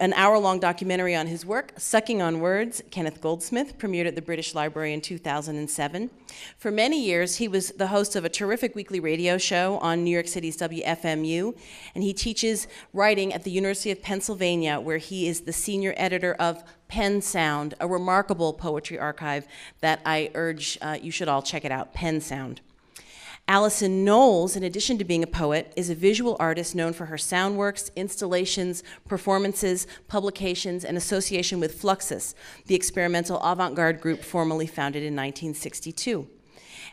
An hour-long documentary on his work, Sucking on Words, Kenneth Goldsmith, premiered at the British Library in 2007. For many years, he was the host of a terrific weekly radio show on New York City's WFMU, and he teaches writing at the University of Pennsylvania, where he is the senior editor of Pen Sound, a remarkable poetry archive that I urge you should all check it out, Pen Sound. Allison Knowles, in addition to being a poet, is a visual artist known for her sound works, installations, performances, publications, and association with Fluxus, the experimental avant-garde group formerly founded in 1962.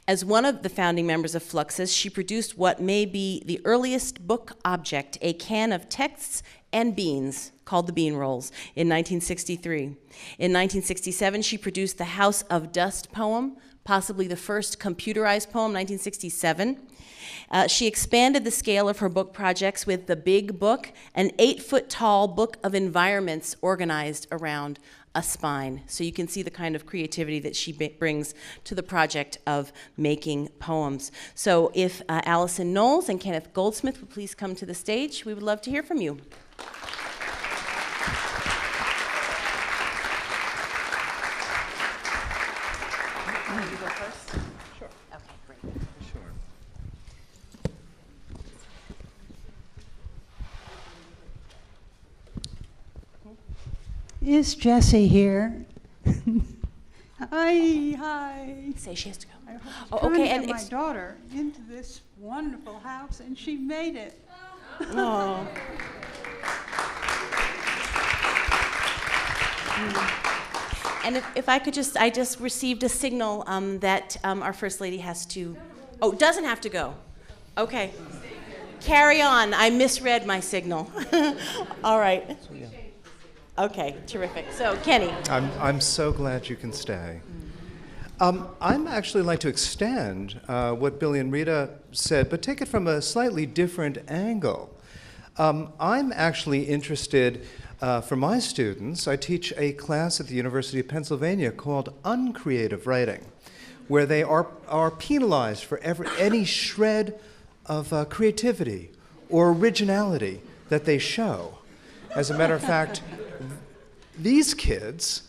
As one of the founding members of Fluxus, she produced what may be the earliest book object, a can of texts and beans, called the Bean Rolls, in 1963. In 1967, she produced the House of Dust poem, possibly the first computerized poem, 1967. She expanded the scale of her book projects with The Big Book, an 8-foot-tall book of environments organized around a spine. So you can see the kind of creativity that she brings to the project of making poems. So if Allison Knowles and Kenneth Goldsmith would please come to the stage, we would love to hear from you. You go first? Sure. Okay, great. Sure. Is Jessie here? Hi. Say she has to go. Oh, okay. And my daughter into this wonderful house, and she made it. Oh. And if I could just, I just received a signal that our First Lady has to, doesn't have to go. Okay. Carry on. I misread my signal. All right. Okay, terrific. So, Kenny. I'm so glad you can stay. I'm actually like to extend what Billy and Rita said, but take it from a slightly different angle. I'm actually interested, for my students, I teach a class at the University of Pennsylvania called Uncreative Writing, where they are penalized for any shred of creativity or originality that they show. As a matter of fact, these kids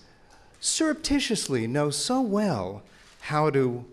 surreptitiously know so well how to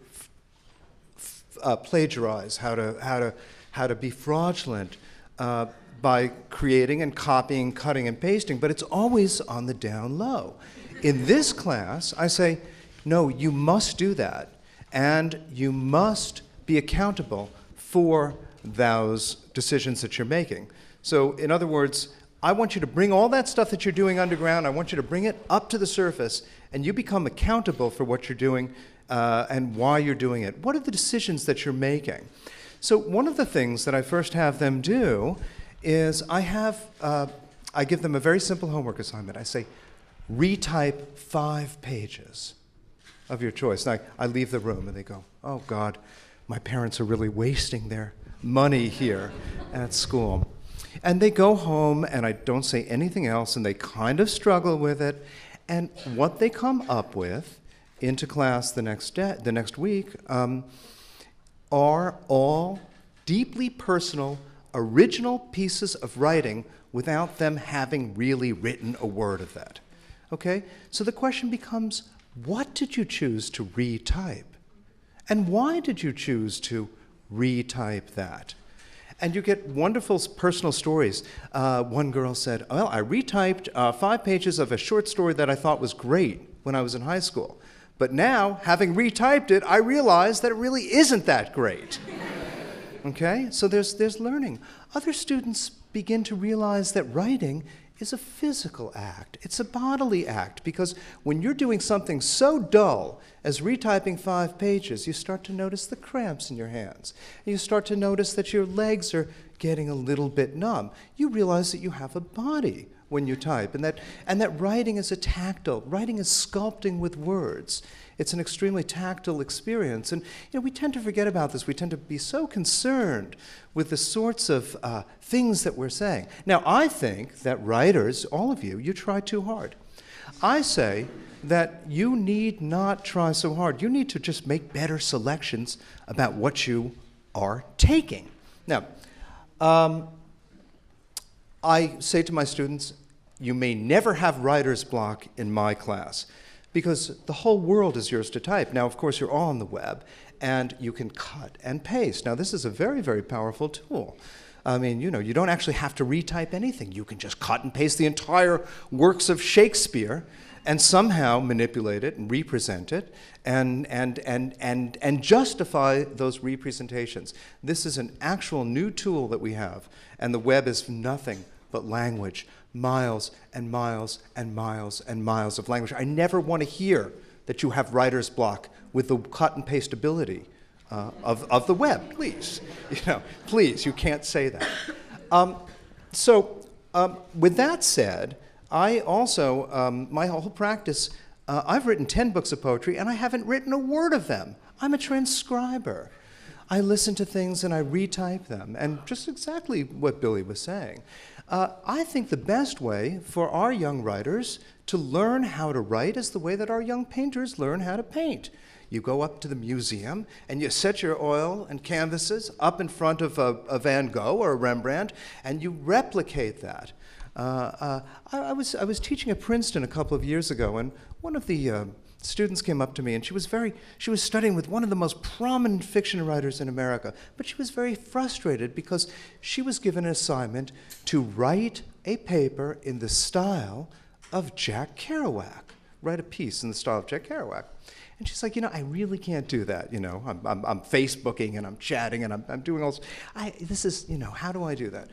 plagiarize, how to be fraudulent by creating and copying, cutting and pasting, but it's always on the down low. In this class, I say, no, you must do that, and you must be accountable for those decisions that you're making. So, in other words, I want you to bring all that stuff that you're doing underground, I want you to bring it up to the surface, and you become accountable for what you're doing and why you're doing it. What are the decisions that you're making? So one of the things that I first have them do is I give them a very simple homework assignment. I say, retype 5 pages of your choice. And I leave the room and they go, oh God, my parents are really wasting their money here at school. And they go home, and I don't say anything else, and they kind of struggle with it. And what they come up with into class the next week, are all deeply personal, original pieces of writing without them having really written a word of that. Okay? So the question becomes, what did you choose to retype? And why did you choose to retype that? And you get wonderful personal stories. One girl said, well, I retyped 5 pages of a short story that I thought was great when I was in high school. But now, having retyped it, I realized that it really isn't that great. Okay? So there's learning. Other students begin to realize that writing is a physical act. It's a bodily act, because when you're doing something so dull as retyping 5 pages, you start to notice the cramps in your hands. You start to notice that your legs are getting a little bit numb. You realize that you have a body when you type, and that writing is writing is sculpting with words. It's an extremely tactile experience, and we tend to forget about this. We tend to be so concerned with the sorts of things that we're saying. Now, I think that writers, all of you try too hard. I say that you need not try so hard. You need to just make better selections about what you are taking. Now, I say to my students, you may never have writer's block in my class, because the whole world is yours to type. Now, of course, you're all on the web, and you can cut and paste. Now, this is a very, very powerful tool. I mean, you don't actually have to retype anything. You can just cut and paste the entire works of Shakespeare and somehow manipulate it and represent it and justify those representations. This is an actual new tool that we have, and the web is nothing but language. Miles and miles and miles and miles of language. I never want to hear that you have writer's block with the cut and paste ability of the web. Please, please, you can't say that. With that said, I also, my whole practice, I've written 10 books of poetry, and I haven't written a word of them. I'm a transcriber. I listen to things and I retype them, and just exactly what Billy was saying. I think the best way for our young writers to learn how to write is the way that our young painters learn how to paint. You go up to the museum and you set your oil and canvases up in front of a Van Gogh or a Rembrandt, and you replicate that. I was teaching at Princeton a couple of years ago, and one of the students came up to me, and she was studying with one of the most prominent fiction writers in America, but she was very frustrated because she was given an assignment to write a paper in the style of Jack Kerouac, write a piece in the style of Jack Kerouac. And she's like, I really can't do that. I'm Facebooking and I'm chatting and I'm doing all this. How do I do that?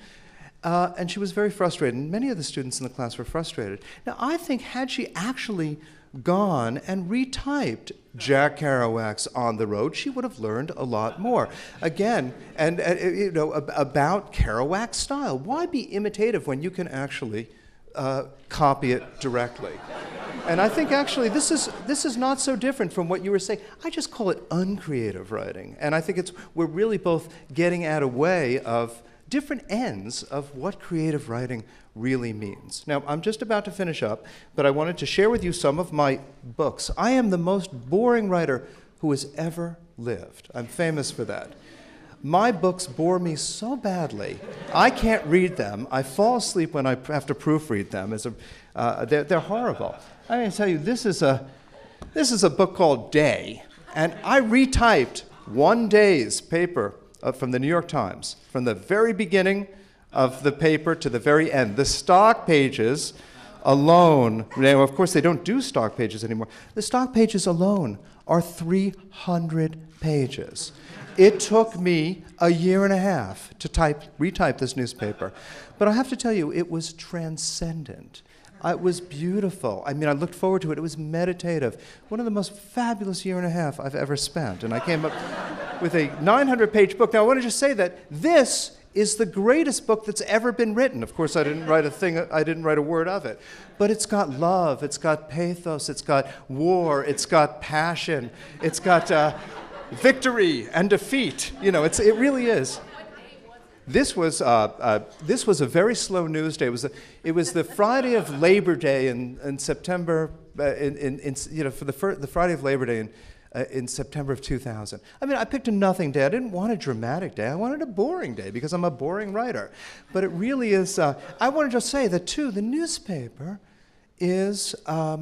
And she was very frustrated, and many of the students in the class were frustrated. Now, I think had she actually gone and retyped Jack Kerouac's On the Road, she would have learned a lot more. Again, about Kerouac's style. Why be imitative when you can actually copy it directly? And I think actually this is not so different from what you were saying. I just call it uncreative writing, and I think we're really both getting at a way of different ends of what creative writing really means. Now, I'm just about to finish up, but I wanted to share with you some of my books. I am the most boring writer who has ever lived. I'm famous for that. My books bore me so badly, I can't read them. I fall asleep when I have to proofread them. They're horrible. I'm going to tell you, this is a book called Day, and I retyped one day's paper from the New York Times, from the very beginning of the paper to the very end. The stock pages alone, now of course they don't do stock pages anymore, the stock pages alone are 300 pages. It took me a year and a half to retype this newspaper. But I have to tell you, it was transcendent. It was beautiful. I mean, I looked forward to it. It was meditative. One of the most fabulous year and a half I've ever spent. And I came up with a 900-page book. Now, I want to just say that this is the greatest book that's ever been written. Of course, I didn't write a word of it. But it's got love, it's got pathos, it's got war, it's got passion, it's got victory and defeat. It really is. This was a very slow news day. It was the Friday of Labor Day in September. For the Friday of Labor Day in September of 2000. I mean, I picked a nothing day. I didn't want a dramatic day. I wanted a boring day because I'm a boring writer. But it really is. I want to just say that too. The newspaper is a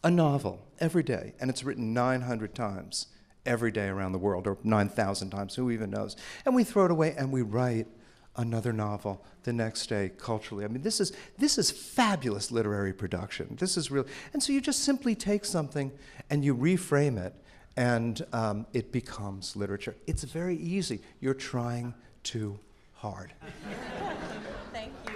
novel every day, and it's written 900 times. Every day around the world, or 9,000 times, who even knows? And we throw it away and we write another novel the next day culturally. I mean, this is fabulous literary production. This is real. And so you just simply take something and you reframe it, and it becomes literature. It's very easy. You're trying too hard. Thank you.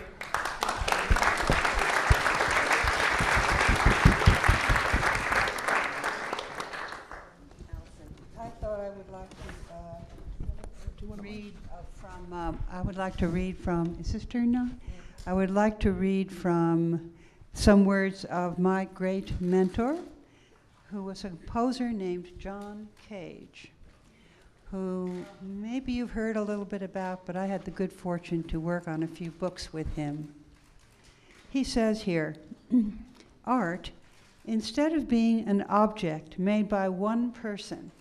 I would like to read from, is this turn now? I would like to read from some words of my great mentor, who was a composer named John Cage, who maybe you've heard a little bit about, but I had the good fortune to work on a few books with him. He says here, art, instead of being an object made by one person,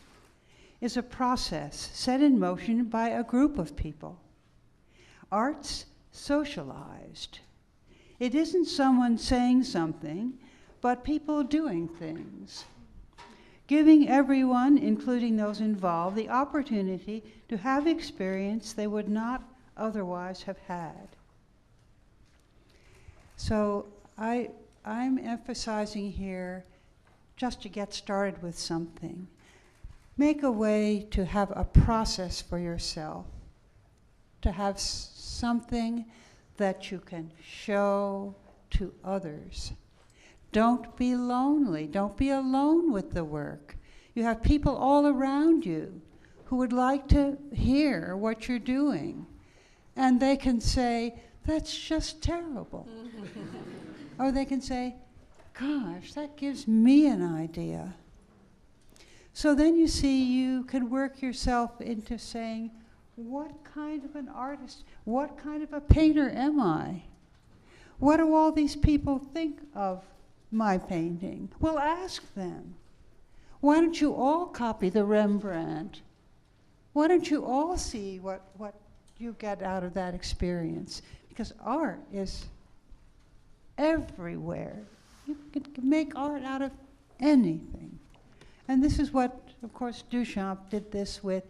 is a process set in motion by a group of people. Art's socialized. It isn't someone saying something, but people doing things, giving everyone, including those involved, the opportunity to have experience they would not otherwise have had. So I'm emphasizing here just to get started with something. Make a way to have a process for yourself, to have something that you can show to others. Don't be lonely. Don't be alone with the work. You have people all around you who would like to hear what you're doing. And they can say, that's just terrible. Or they can say, gosh, that gives me an idea. So then you see you can work yourself into saying, what kind of an artist, what kind of a painter am I? What do all these people think of my painting? Well, ask them. Why don't you all copy the Rembrandt? Why don't you all see what you get out of that experience? Because art is everywhere. You can make art out of anything. And this is what, of course, Duchamp did this with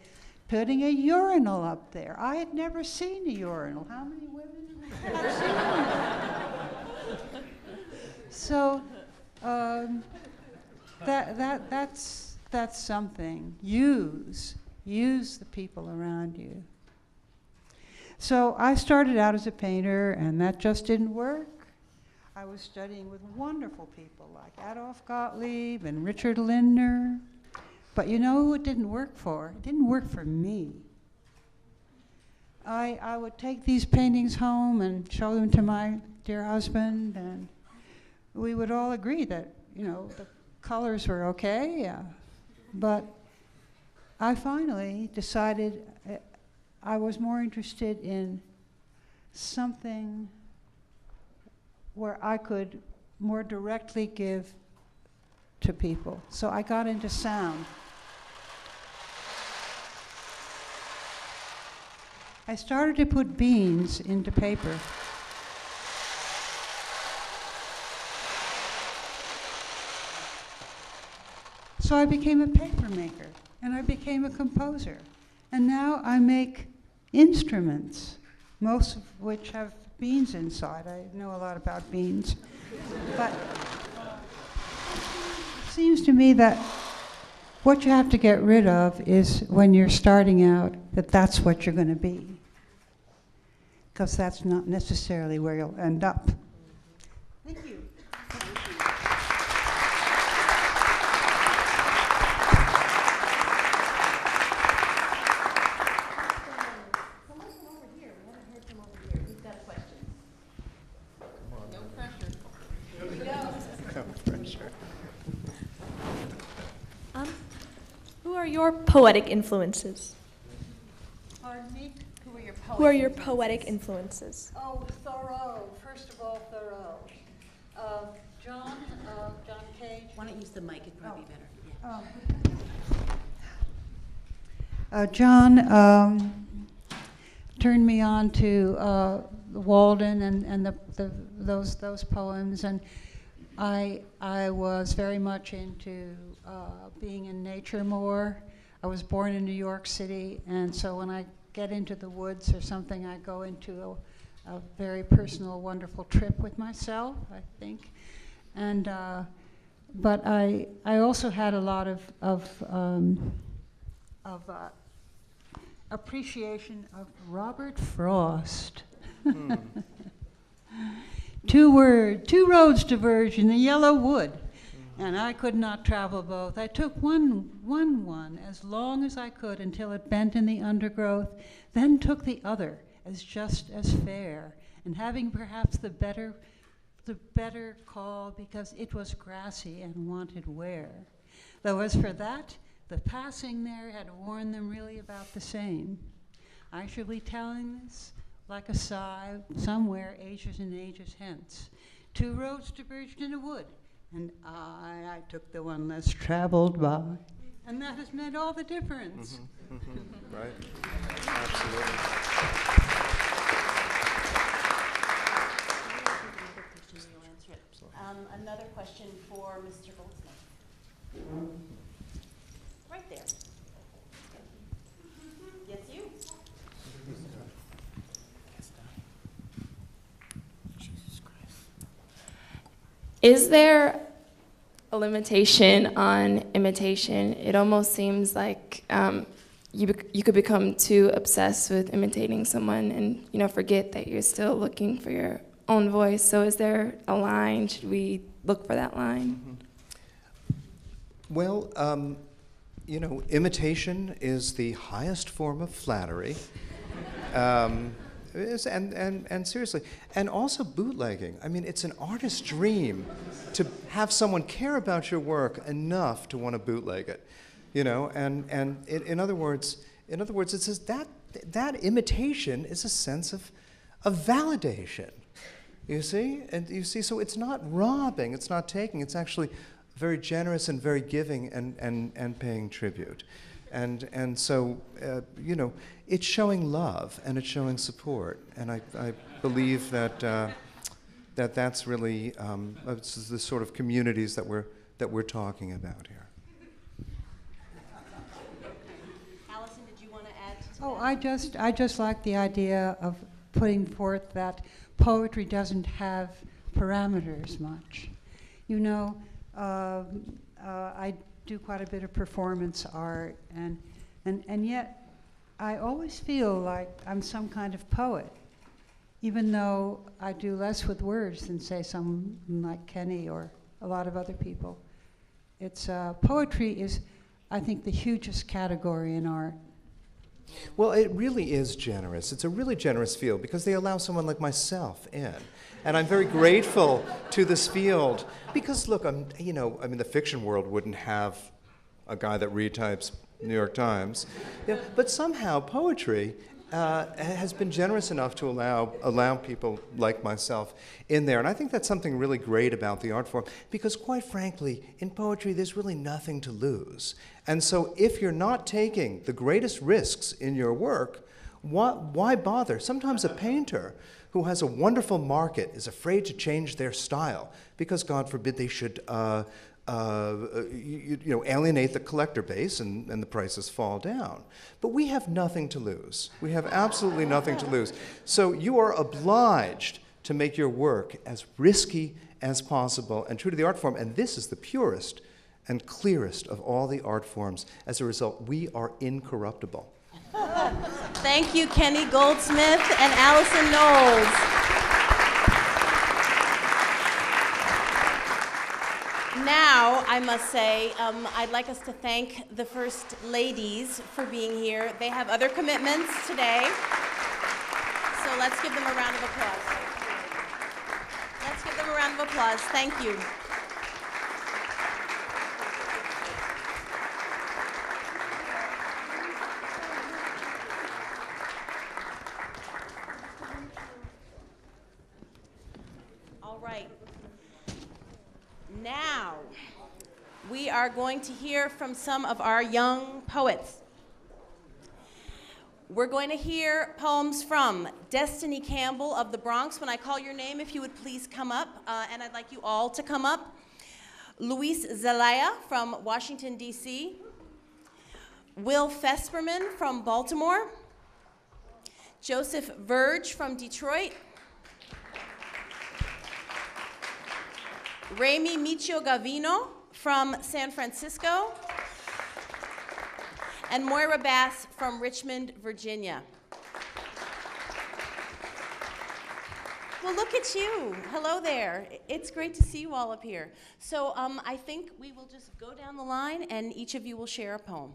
putting a urinal up there. I had never seen a urinal. How many women had seen one? So that's something. Use the people around you. So I started out as a painter, and that just didn't work. I was studying with wonderful people like Adolf Gottlieb and Richard Lindner. But you know who it didn't work for? It didn't work for me. I would take these paintings home and show them to my dear husband, and we would all agree that, you know, the colors were okay, but I finally decided I was more interested in something where I could more directly give to people. So I got into sound. I started to put beans into paper. So I became a paper maker, and I became a composer. And now I make instruments, most of which have beans inside. I know a lot about beans. But it seems to me that what you have to get rid of is, when you're starting out, that's what you're going to be. Because that's not necessarily where you'll end up. Thank you. Who are your poetic influences? Pardon me? Who are your poetic influences? Oh, Thoreau. First of all, Thoreau. John Cage. Why don't you use the mic? It'd probably be better. Yeah. John turned me on to Walden and those poems, and I was very much into being in nature more. I was born in New York City, and so when I get into the woods or something, I go into a very personal, wonderful trip with myself, I think. And but I also had a lot of appreciation of Robert Frost. Two roads diverge in the yellow wood, and I could not travel both. I took one as long as I could until it bent in the undergrowth, then took the other as just as fair, and having perhaps the better call because it was grassy and wanted wear. Though as for that, the passing there had warned them really about the same. I shall be telling this like a sigh somewhere ages and ages hence. Two roads diverged in a wood, and I took the one less traveled by. And that has made all the difference. Right? Absolutely. Another question for Mr. Goldsmith. Right there. Yes, you. Is there a limitation on imitation? It almost seems like you could become too obsessed with imitating someone and forget that you're still looking for your own voice. So is there a line? Should we look for that line? Well, imitation is the highest form of flattery. And seriously, and also bootlegging. I mean, it's an artist's dream to have someone care about your work enough to want to bootleg it, And in other words, it says that imitation is a sense of validation. You see, so it's not robbing, it's not taking, it's actually very generous and very giving and paying tribute. And so, it's showing love and it's showing support. And I believe that that's really it's the sort of communities that we're talking about here. Allison, did you want to add to that? I just like the idea of putting forth that poetry doesn't have parameters much. I do quite a bit of performance art, and yet I always feel like I'm some kind of poet, even though I do less with words than, say, someone like Kenny or a lot of other people. It's poetry is, I think, the hugest category in art. Well, it really is generous. It's a really generous field because they allow someone like myself in. And I'm very grateful to this field because, look, the fiction world wouldn't have a guy that retypes New York Times. But somehow poetry has been generous enough to allow people like myself in there. And I think that's something really great about the art form because, quite frankly, in poetry, there's really nothing to lose. And so if you're not taking the greatest risks in your work, why bother? Sometimes a painter who has a wonderful market is afraid to change their style because, God forbid, they should alienate the collector base and the prices fall down. But we have nothing to lose. We have absolutely nothing to lose. So you are obliged to make your work as risky as possible and true to the art form. And this is the purest and clearest of all the art forms. As a result, we are incorruptible. Thank you, Kenny Goldsmith and Allison Knowles. Now, I must say, I'd like us to thank the First Ladies for being here. They have other commitments today, so let's give them a round of applause. Let's give them a round of applause. Thank you. All right. Now, we are going to hear from some of our young poets. We're going to hear poems from Destiny Campbell of the Bronx. When I call your name, if you would please come up, and I'd like you all to come up. Luis Zelaya from Washington, D.C. Will Fesperman from Baltimore. Joseph Verge from Detroit. Remy Michio Gavino from San Francisco, and Moira Bass from Richmond, Virginia. Well, look at you. Hello there. It's great to see you all up here. So I think we will just go down the line, and each of you will share a poem.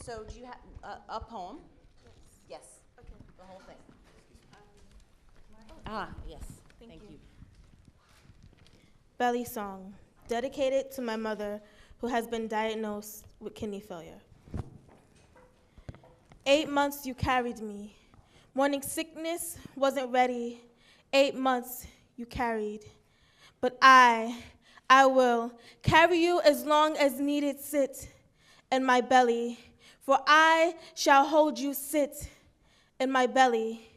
So do you have a poem? Yes. Okay. The whole thing. Yes. Thank you. Belly Song, dedicated to my mother who has been diagnosed with kidney failure. 8 months you carried me. Morning sickness wasn't ready. 8 months you carried. But I will carry you as long as needed sit in my belly. For I shall hold you sit in my belly.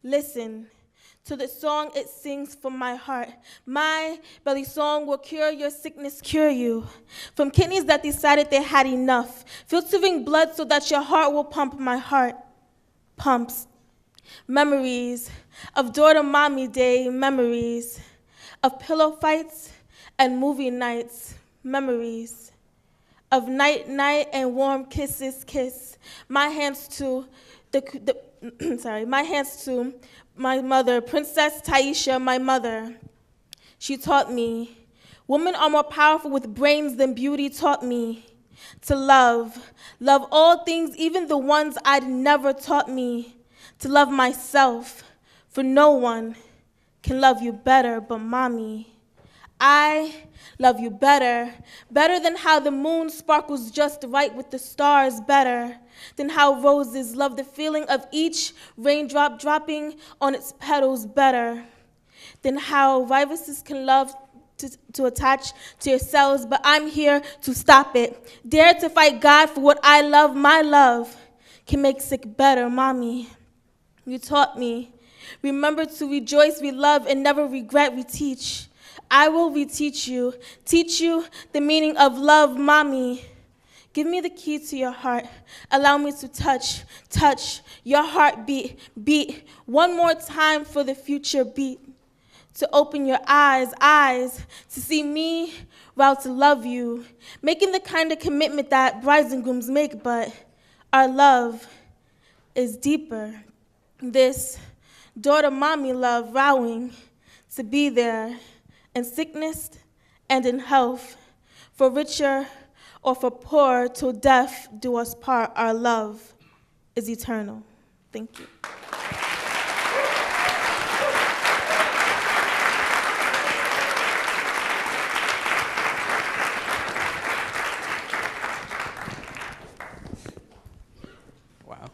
Listen to the song it sings from my heart. My belly song will cure your sickness, cure you. From kidneys that decided they had enough. Filtering blood so that your heart will pump. My heart pumps. Memories of daughter mommy day, memories of pillow fights and movie nights, memories of night and warm kisses, kiss. My hands to my hands to my mother, Princess Taisha, my mother. She taught me, women are more powerful with brains than beauty, taught me to love all things, even the ones I'd never, taught me to love myself, for no one can love you better but mommy. I love you better than how the moon sparkles just right with the stars, better than how roses love the feeling of each raindrop dropping on its petals, better than how viruses can love to attach to your cells, but I'm here to stop it. Dare to fight God for what I love. My love can make sick better, mommy. You taught me. Remember to rejoice, we love, and never regret, we teach. I will reteach you, teach you the meaning of love, mommy. Give me the key to your heart. Allow me to touch your heartbeat, beat one more time for the future beat. To open your eyes, to see me, while to love you. Making the kind of commitment that brides and grooms make, but our love is deeper. This daughter mommy love, vowing to be there in sickness and in health, for richer or for poor, till death do us part. Our love is eternal. Thank you. Wow.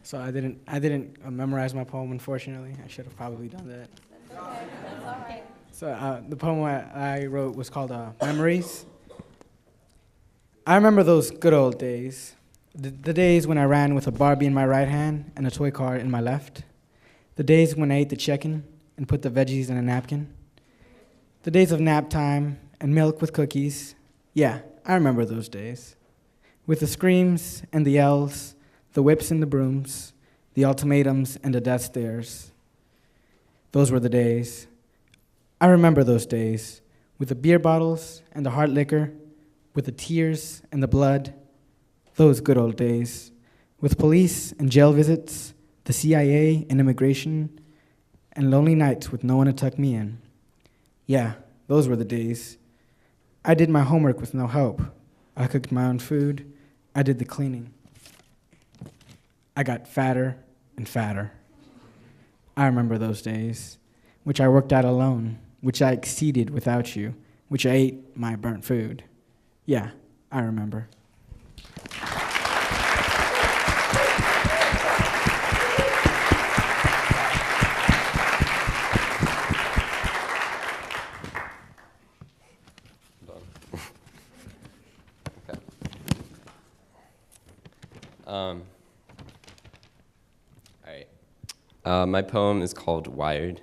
So I didn't memorize my poem, unfortunately. I should have probably done that. That's all right. So the poem I wrote was called Memories. I remember those good old days, the days when I ran with a Barbie in my right hand and a toy car in my left, the days when I ate the chicken and put the veggies in a napkin, the days of nap time and milk with cookies. Yeah, I remember those days. With the screams and the yells, the whips and the brooms, the ultimatums and the death stares. Those were the days. I remember those days, with the beer bottles and the hard liquor, with the tears and the blood. Those good old days, with police and jail visits, the CIA and immigration, and lonely nights with no one to tuck me in. Yeah, those were the days. I did my homework with no help. I cooked my own food. I did the cleaning. I got fatter and fatter. I remember those days, which I worked out alone, which I exceeded without you, which I ate my burnt food. Yeah, I remember. All right. My poem is called Wired.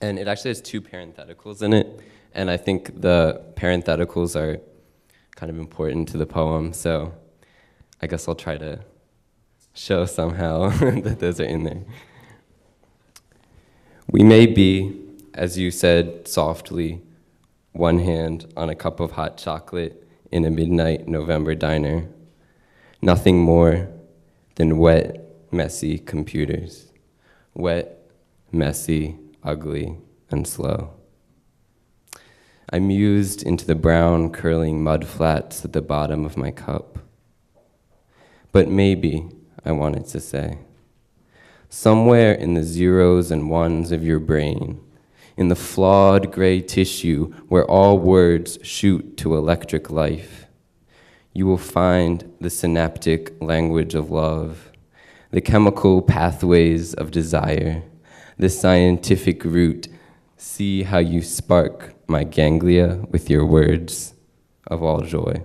And it actually has two parentheticals in it. And I think the parentheticals are kind of important to the poem. So I guess I'll try to show somehow that those are in there. We may be, as you said softly, one hand on a cup of hot chocolate in a midnight November diner. Nothing more than wet, messy computers. Wet, messy, ugly, and slow. I mused into the brown, curling mud flats at the bottom of my cup. But maybe, I wanted to say, somewhere in the zeros and ones of your brain, in the flawed gray tissue where all words shoot to electric life, you will find the synaptic language of love, the chemical pathways of desire, the scientific route. See how you spark my ganglia with your words of all joy.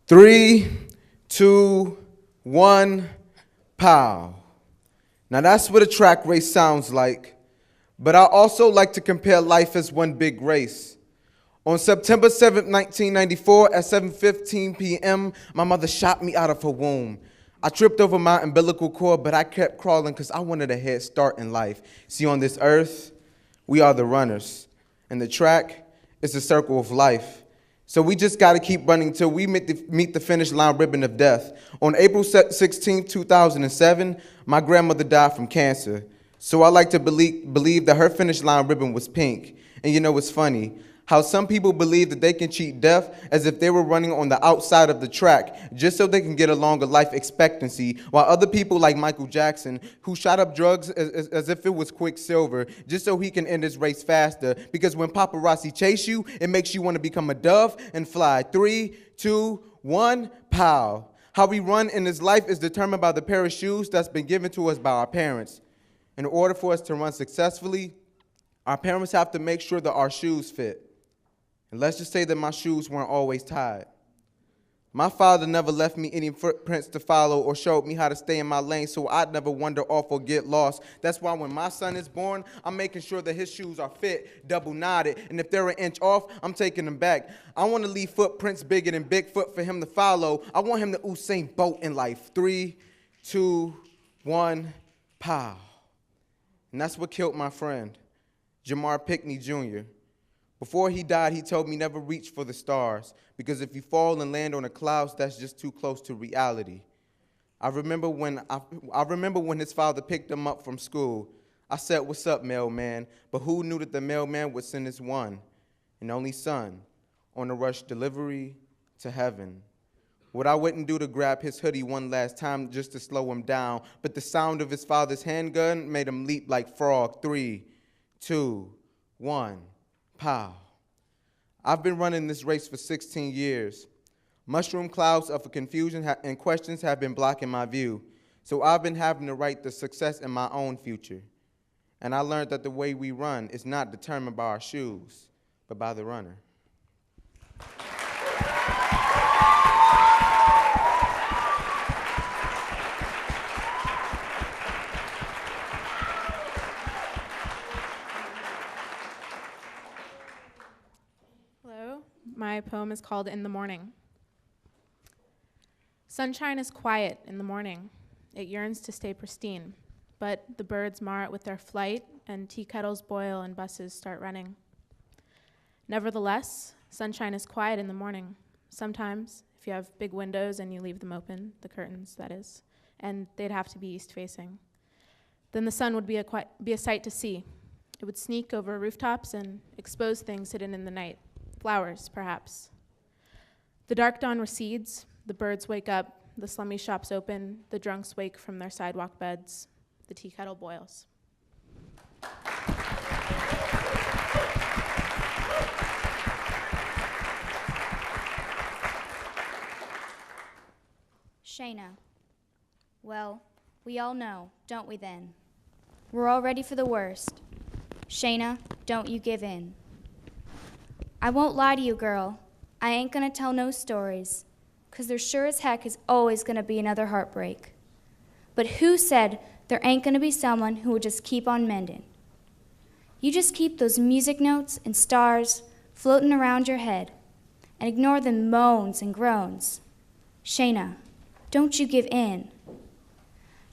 Three, two, one, pow. Now that's what a track race sounds like, but I also like to compare life as one big race. On September 7th, 1994, at 7:15 p.m., my mother shot me out of her womb. I tripped over my umbilical cord, but I kept crawling because I wanted a head start in life. See, on this earth, we are the runners, and the track is the circle of life. So we just got to keep running till we meet the finish line ribbon of death. On April 16, 2007, my grandmother died from cancer. So I like to believe that her finish line ribbon was pink. And you know, it's funny how some people believe that they can cheat death as if they were running on the outside of the track just so they can get a longer life expectancy, while other people like Michael Jackson, who shot up drugs as if it was quicksilver just so he can end his race faster, because when paparazzi chase you, it makes you want to become a dove and fly. 3, 2, 1, pow. How we run in this life is determined by the pair of shoes that's been given to us by our parents. In order for us to run successfully, our parents have to make sure that our shoes fit. And let's just say that my shoes weren't always tied. My father never left me any footprints to follow or showed me how to stay in my lane, so I'd never wander off or get lost. That's why when my son is born, I'm making sure that his shoes are fit, double knotted, and if they're an inch off, I'm taking them back. I want to leave footprints bigger than Bigfoot for him to follow. I want him to Usain Bolt in life. 3, 2, 1, pow. And that's what killed my friend, Jamar Pickney Jr. Before he died, he told me never reach for the stars, because if you fall and land on the clouds, that's just too close to reality. I remember when his father picked him up from school. I said, "What's up, mailman?" But who knew that the mailman would send his one and only son on a rush delivery to heaven? What I wouldn't do to grab his hoodie one last time just to slow him down, but the sound of his father's handgun made him leap like frog. 3, 2, 1. Pow. I've been running this race for 16 years. Mushroom clouds of confusion and questions have been blocking my view, so I've been having to write the success in my own future. And I learned that the way we run is not determined by our shoes, but by the runner. My poem is called In the Morning. Sunshine is quiet in the morning. It yearns to stay pristine, but the birds mar it with their flight, and tea kettles boil and buses start running. Nevertheless, sunshine is quiet in the morning. Sometimes, if you have big windows and you leave them open, the curtains, that is, and they'd have to be east-facing, then the sun would be a sight to see. It would sneak over rooftops and expose things hidden in the night. Flowers, perhaps. The dark dawn recedes, the birds wake up, the slummy shops open, the drunks wake from their sidewalk beds, the tea kettle boils. Shayna. Well, we all know, don't we then? We're all ready for the worst. Shayna, don't you give in. I won't lie to you, girl. I ain't gonna tell no stories, 'cause there sure as heck is always gonna be another heartbreak. But who said there ain't gonna be someone who will just keep on mending? You just keep those music notes and stars floating around your head and ignore the moans and groans. Shayna, don't you give in.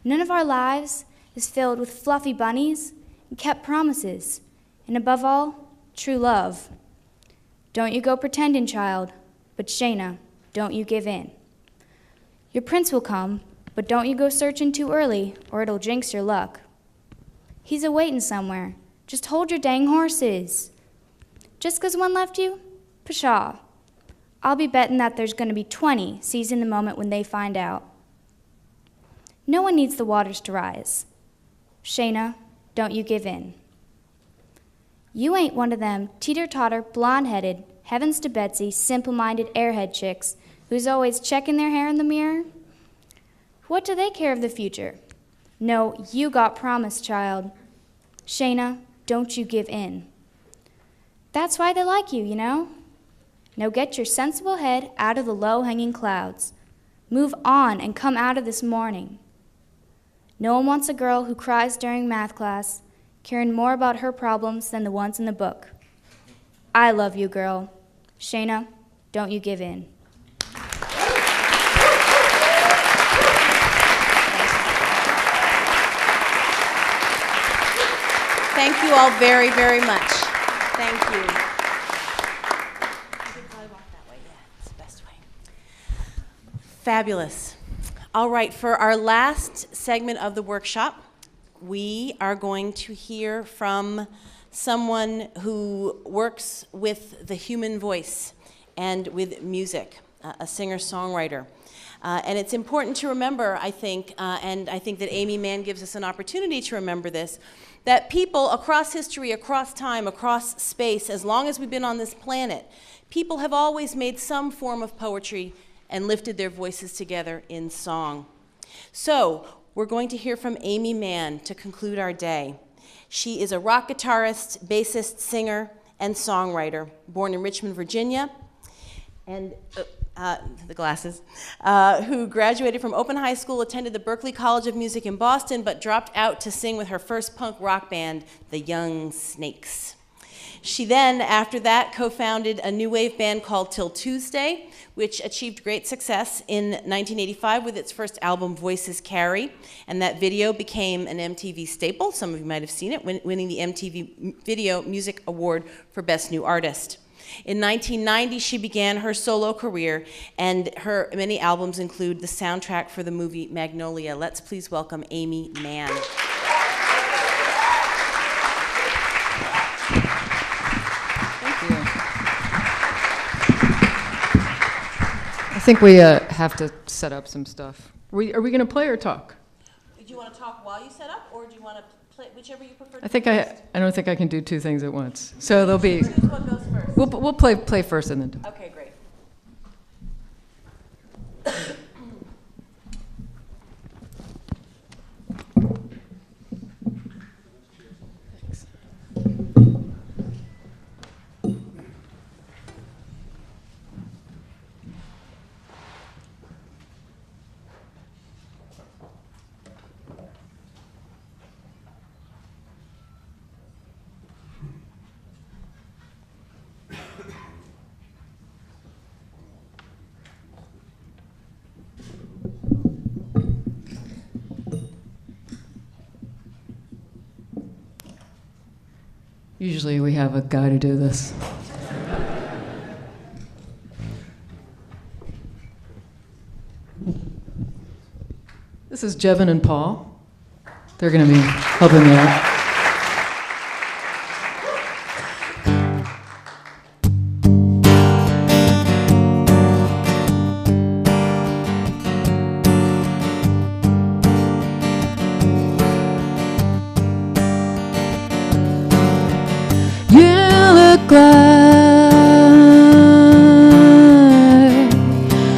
None of our lives is filled with fluffy bunnies and kept promises, and above all, true love. don't you go pretending, child. But Shayna, don't you give in. Your prince will come, but don't you go searching too early, or it'll jinx your luck. He's a-waiting somewhere. Just hold your dang horses. Just 'cause one left you? Pshaw. I'll be betting that there's gonna be 20 seizing the moment when they find out. No one needs the waters to rise. Shayna, don't you give in. You ain't one of them teeter-totter, blonde-headed, heavens to Betsy, simple-minded airhead chicks who's always checking their hair in the mirror. What do they care of the future? No, you got promise, child. Shayna, don't you give in. That's why they like you, you know? Now get your sensible head out of the low-hanging clouds. Move on and come out of this morning. No one wants a girl who cries during math class, caring more about her problems than the ones in the book. I love you, girl. Shayna, don't you give in. Thank you all very, very much. Thank you. Fabulous. All right, for our last segment of the workshop, we are going to hear from someone who works with the human voice and with music, a singer-songwriter. And it's important to remember, I think, and I think that Amy Mann gives us an opportunity to remember this, that people across history, across time, across space, as long as we've been on this planet, people have always made some form of poetry and lifted their voices together in song. So we're going to hear from Amy Mann to conclude our day. She is a rock guitarist, bassist, singer, and songwriter, born in Richmond, Virginia, and the glasses, who graduated from Open High School, attended the Berklee College of Music in Boston, but dropped out to sing with her first punk rock band, the Young Snakes. She then, after that, co-founded a new wave band called Till Tuesday, which achieved great success in 1985 with its first album, Voices Carry, and that video became an MTV staple. Some of you might have seen it, winning the MTV Video Music Award for Best New Artist. In 1990, she began her solo career, and her many albums include the soundtrack for the movie Magnolia. Let's please welcome Amy Mann. I think we have to set up some stuff. Are we going to play or talk? Do you want to talk while you set up, or do you want to play, whichever you prefer? I don't think I can do two things at once. So there'll be. Choose what goes first. We'll play first and then talk. Okay, great. Usually we have a guy to do this. This is Jevin and Paul. They're going to be helping me out.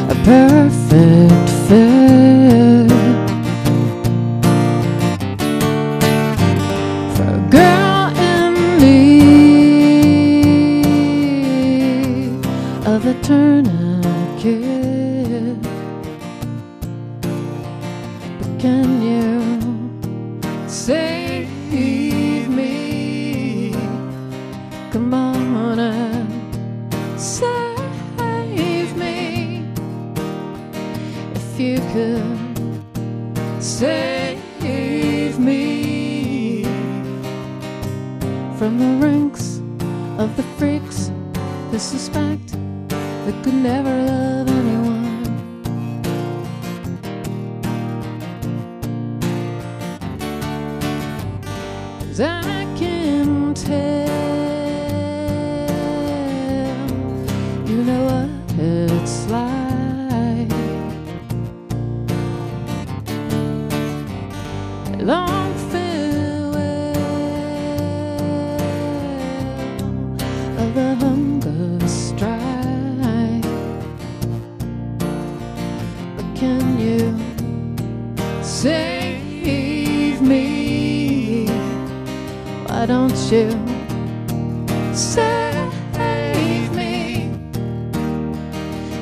A perfect fit for a girl in need of a tourniquet. But can you save me? Come on and save me. If you could save me from the ranks of the freaks who suspect they could never love anyone. 'Cause I can tell, you know what it's like. Long farewell of the hunger strike. But can you save me? Why don't you save me?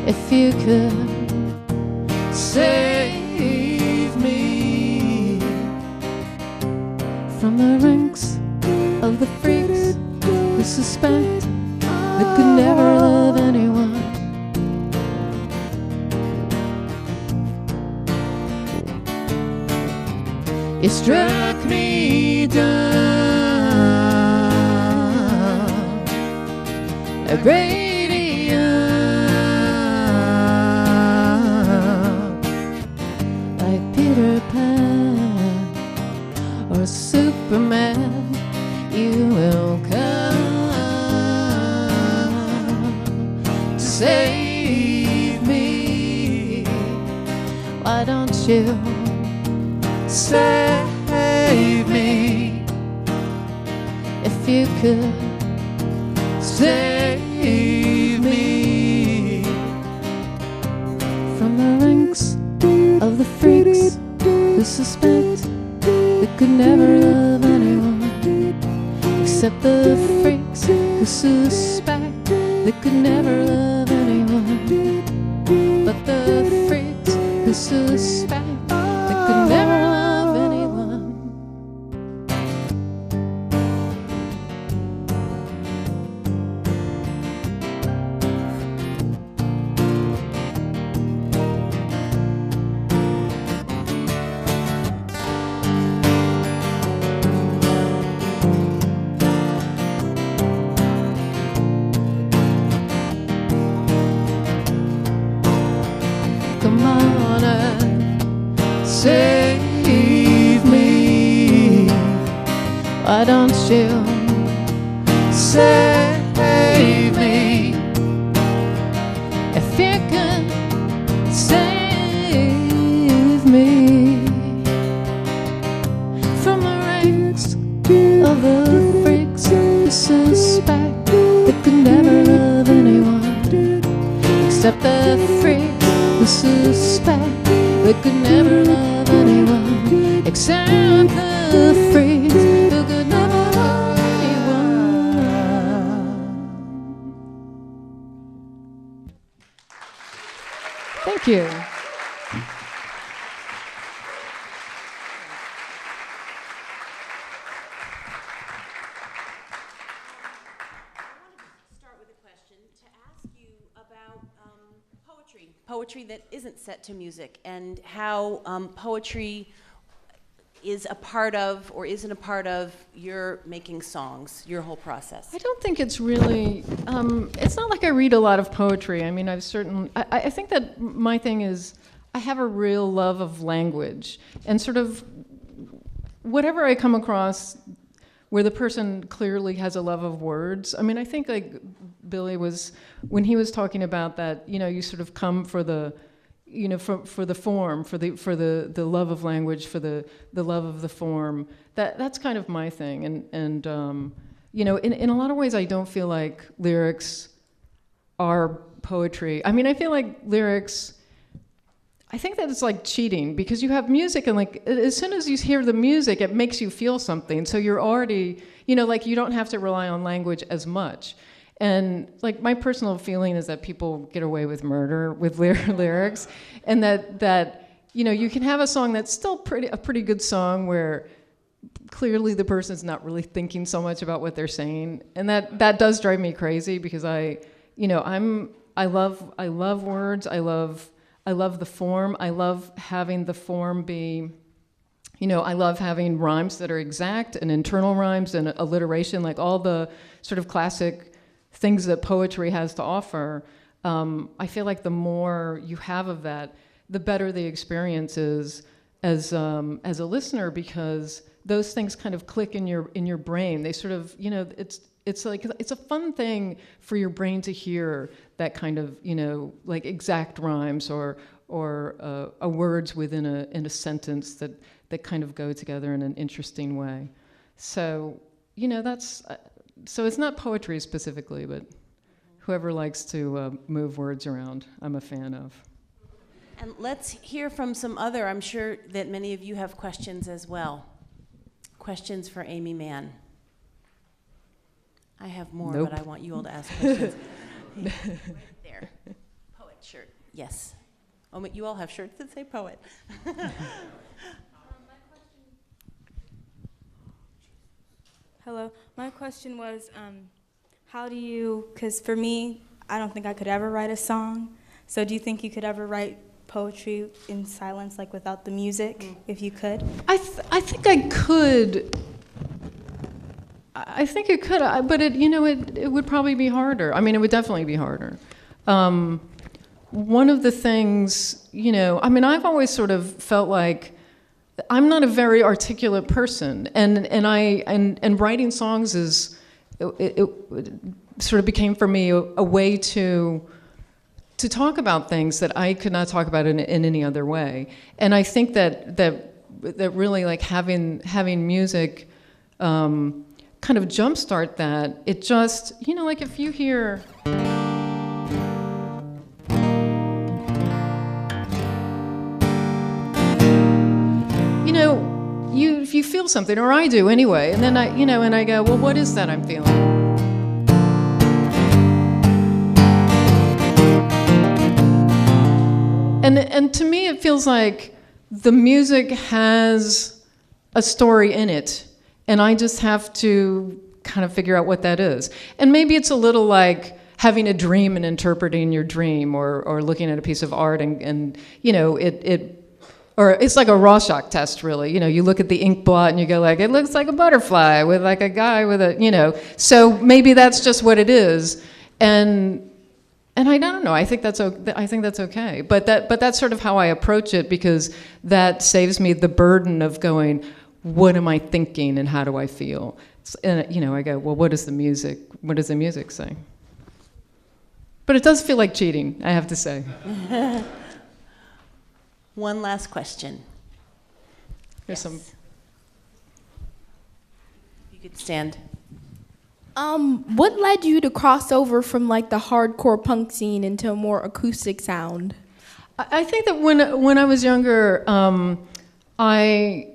If you could save me from the ranks of the freaks who suspect they could never love anyone. You struck me down a gradient like Peter Pan or Superman. You will come to save me. Why don't you save me? If you could save me from the ranks of the freaks who suspect they could never love anyone, except the freaks who suspect they could never love anyone. But the freaks who suspect they could never love anyone. Come on and save me. Why don't you save me? If you could save me from the ranks of the freaks who suspect they could never love anyone, except the freaks who suspect they could never love anyone, except the freaks who could never love anyone. Thank you. Poetry that isn't set to music, and how poetry is a part of or isn't a part of your making songs, your whole process. I don't think it's really, it's not like I read a lot of poetry. I mean, I think that my thing is I have a real love of language, and sort of whatever I come across where the person clearly has a love of words. I mean, I think like Billy was, when he was talking about that, you know, you sort of come for the, you know, for the form, for the love of language, for the love of the form. That's kind of my thing. And you know, in a lot of ways, I don't feel like lyrics are poetry. I mean, I feel like lyrics, I think that it's like cheating, because you have music and like as soon as you hear the music, it makes you feel something. So you're already, you know, like you don't have to rely on language as much. And like my personal feeling is that people get away with murder with lyrics, and that you know, you can have a song that's still a pretty good song where clearly the person's not really thinking so much about what they're saying, and that does drive me crazy, because I love words. I love the form. I love having the form be, you know, I love having rhymes that are exact and internal rhymes and alliteration, like all the sort of classic things that poetry has to offer, I feel like the more you have of that, the better the experience is as a listener, because those things kind of click in your brain. They sort of, it's like, it's a fun thing for your brain to hear that kind of, like exact rhymes or words within a sentence that kind of go together in an interesting way. So, so it's not poetry specifically, but whoever likes to move words around, I'm a fan of. And let's hear from some other, I'm sure that many of you have questions as well. Questions for Amy Mann. I have more, Nope. but I want you all to ask questions. Right there. Poet shirt, yes. Oh, but you all have shirts that say poet. Hello. My question was, how do you, because for me, I don't think I could ever write a song. So do you think you could ever write poetry in silence, like without the music, if you could? I think I could. I think it could, but it would probably be harder. I mean, it would definitely be harder. One of the things, I've always sort of felt like I'm not a very articulate person, and writing songs it sort of became for me a way to talk about things that I could not talk about in any other way. And I think that really, like, having music kind of jumpstart that. It just, like if you hear, if you feel something, or I do anyway, and then I go, well, what is that I'm feeling? And to me, it feels like the music has a story in it, and I just have to kind of figure out what that is. And maybe it's a little like having a dream and interpreting your dream, or looking at a piece of art and or it's like a Rorschach test, really. You look at the ink blot and you go like, it looks like a butterfly with like a guy with a, So maybe that's just what it is, and I don't know. I think that's okay. But that's sort of how I approach it, because that saves me the burden of going, what am I thinking and how do I feel? And I go, well, what does the music say? But it does feel like cheating, I have to say. One last question. Here's some. You could stand. What led you to cross over from like the hardcore punk scene into a more acoustic sound? I think that when I was younger, I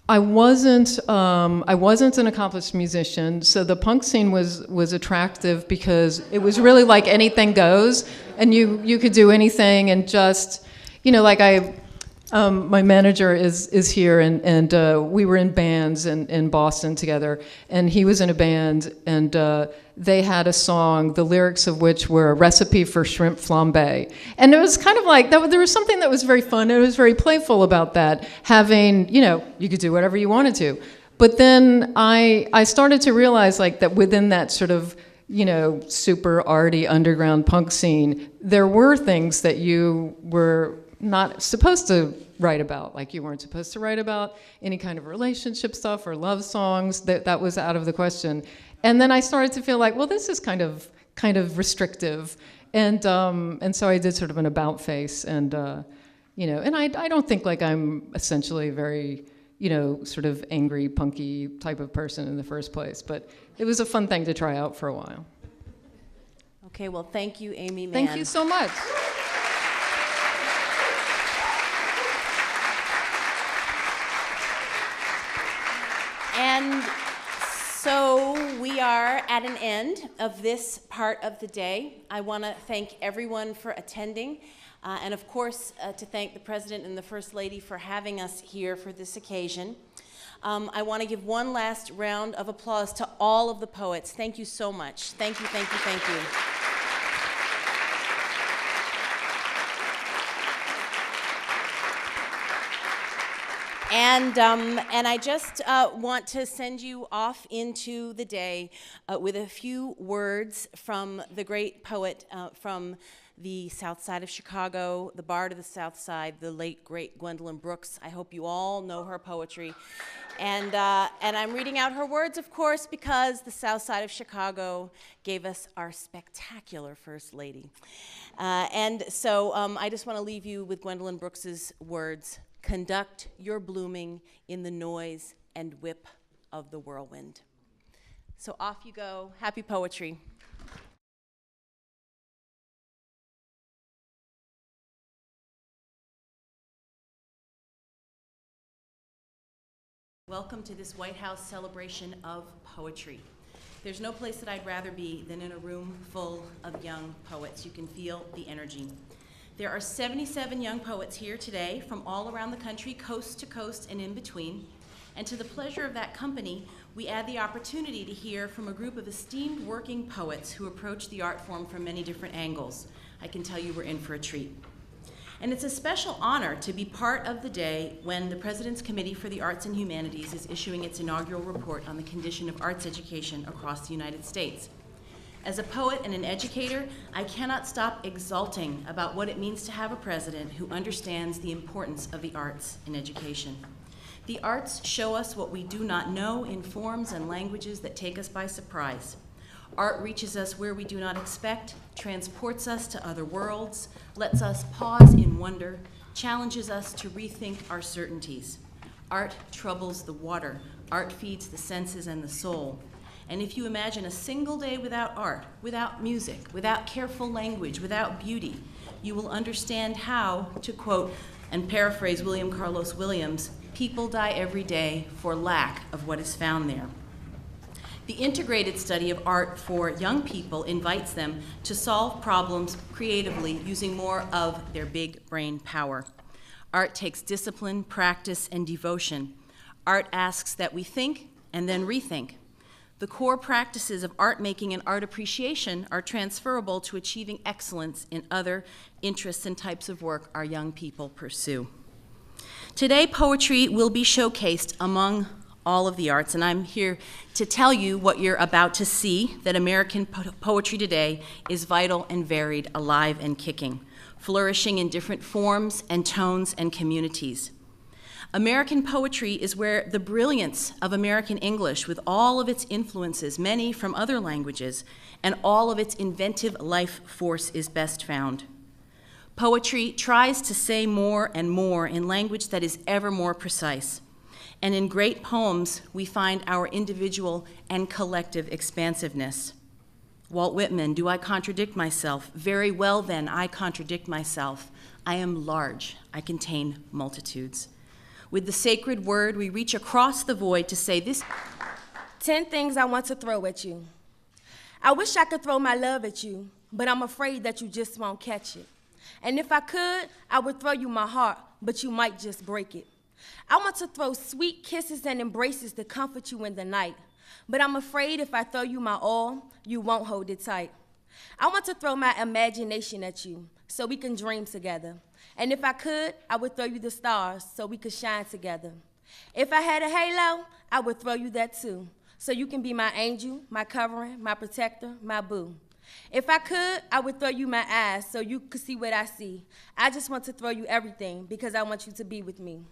wasn't an accomplished musician, so the punk scene was attractive because it was really like anything goes, and you could do anything, and just my manager is here, and we were in bands in Boston together, and he was in a band, and they had a song, the lyrics of which were a recipe for shrimp flambé. And it was kind of like, there was something that was very fun, it was very playful about that, having, you could do whatever you wanted to. But then I started to realize that within that sort of, super arty underground punk scene, there were things that you were not supposed to write about. Like, you weren't supposed to write about any kind of relationship stuff or love songs. That was out of the question. And then I started to feel like, well, this is kind of restrictive. And so I did sort of an about face, and and I don't think like I'm essentially a very sort of angry, punky type of person in the first place, but it was a fun thing to try out for a while. Okay, well, thank you, Amy Mann. Thank you so much. And so we are at an end of this part of the day. I want to thank everyone for attending, and of course to thank the President and the First Lady for having us here for this occasion. I want to give one last round of applause to all of the poets. Thank you so much. Thank you, thank you, thank you. And I just want to send you off into the day with a few words from the great poet from the South Side of Chicago, the Bard of the South Side, the late, great Gwendolyn Brooks. I hope you all know her poetry. And I'm reading out her words, of course, because the South Side of Chicago gave us our spectacular First Lady. And so I just want to leave you with Gwendolyn Brooks's words. Conduct your blooming in the noise and whip of the whirlwind. So off you go. Happy poetry. Welcome to this White House celebration of poetry. There's no place that I'd rather be than in a room full of young poets. You can feel the energy. There are 77 young poets here today from all around the country, coast to coast and in between. And to the pleasure of that company, we add the opportunity to hear from a group of esteemed working poets who approach the art form from many different angles. I can tell you we're in for a treat. And it's a special honor to be part of the day when the President's Committee for the Arts and Humanities is issuing its inaugural report on the condition of arts education across the United States. As a poet and an educator, I cannot stop exulting about what it means to have a president who understands the importance of the arts in education. The arts show us what we do not know in forms and languages that take us by surprise. Art reaches us where we do not expect, transports us to other worlds, lets us pause in wonder, challenges us to rethink our certainties. Art troubles the water. Art feeds the senses and the soul. And if you imagine a single day without art, without music, without careful language, without beauty, you will understand how, to quote and paraphrase William Carlos Williams, people die every day for lack of what is found there. The integrated study of art for young people invites them to solve problems creatively using more of their big brain power. Art takes discipline, practice, and devotion. Art asks that we think and then rethink. The core practices of art making and art appreciation are transferable to achieving excellence in other interests and types of work our young people pursue. Today, poetry will be showcased among all of the arts, and I'm here to tell you what you're about to see, that American poetry today is vital and varied, alive and kicking, flourishing in different forms and tones and communities. American poetry is where the brilliance of American English, with all of its influences, many from other languages, and all of its inventive life force is best found. Poetry tries to say more and more in language that is ever more precise. And in great poems, we find our individual and collective expansiveness. Walt Whitman, do I contradict myself? Very well then, I contradict myself. I am large, I contain multitudes. With the sacred word, we reach across the void to say this. 10 things I want to throw at you. I wish I could throw my love at you, but I'm afraid that you just won't catch it. And if I could, I would throw you my heart, but you might just break it. I want to throw sweet kisses and embraces to comfort you in the night, but I'm afraid if I throw you my all, you won't hold it tight. I want to throw my imagination at you so we can dream together. And if I could, I would throw you the stars so we could shine together. If I had a halo, I would throw you that too, so you can be my angel, my covering, my protector, my boo. If I could, I would throw you my eyes so you could see what I see. I just want to throw you everything because I want you to be with me.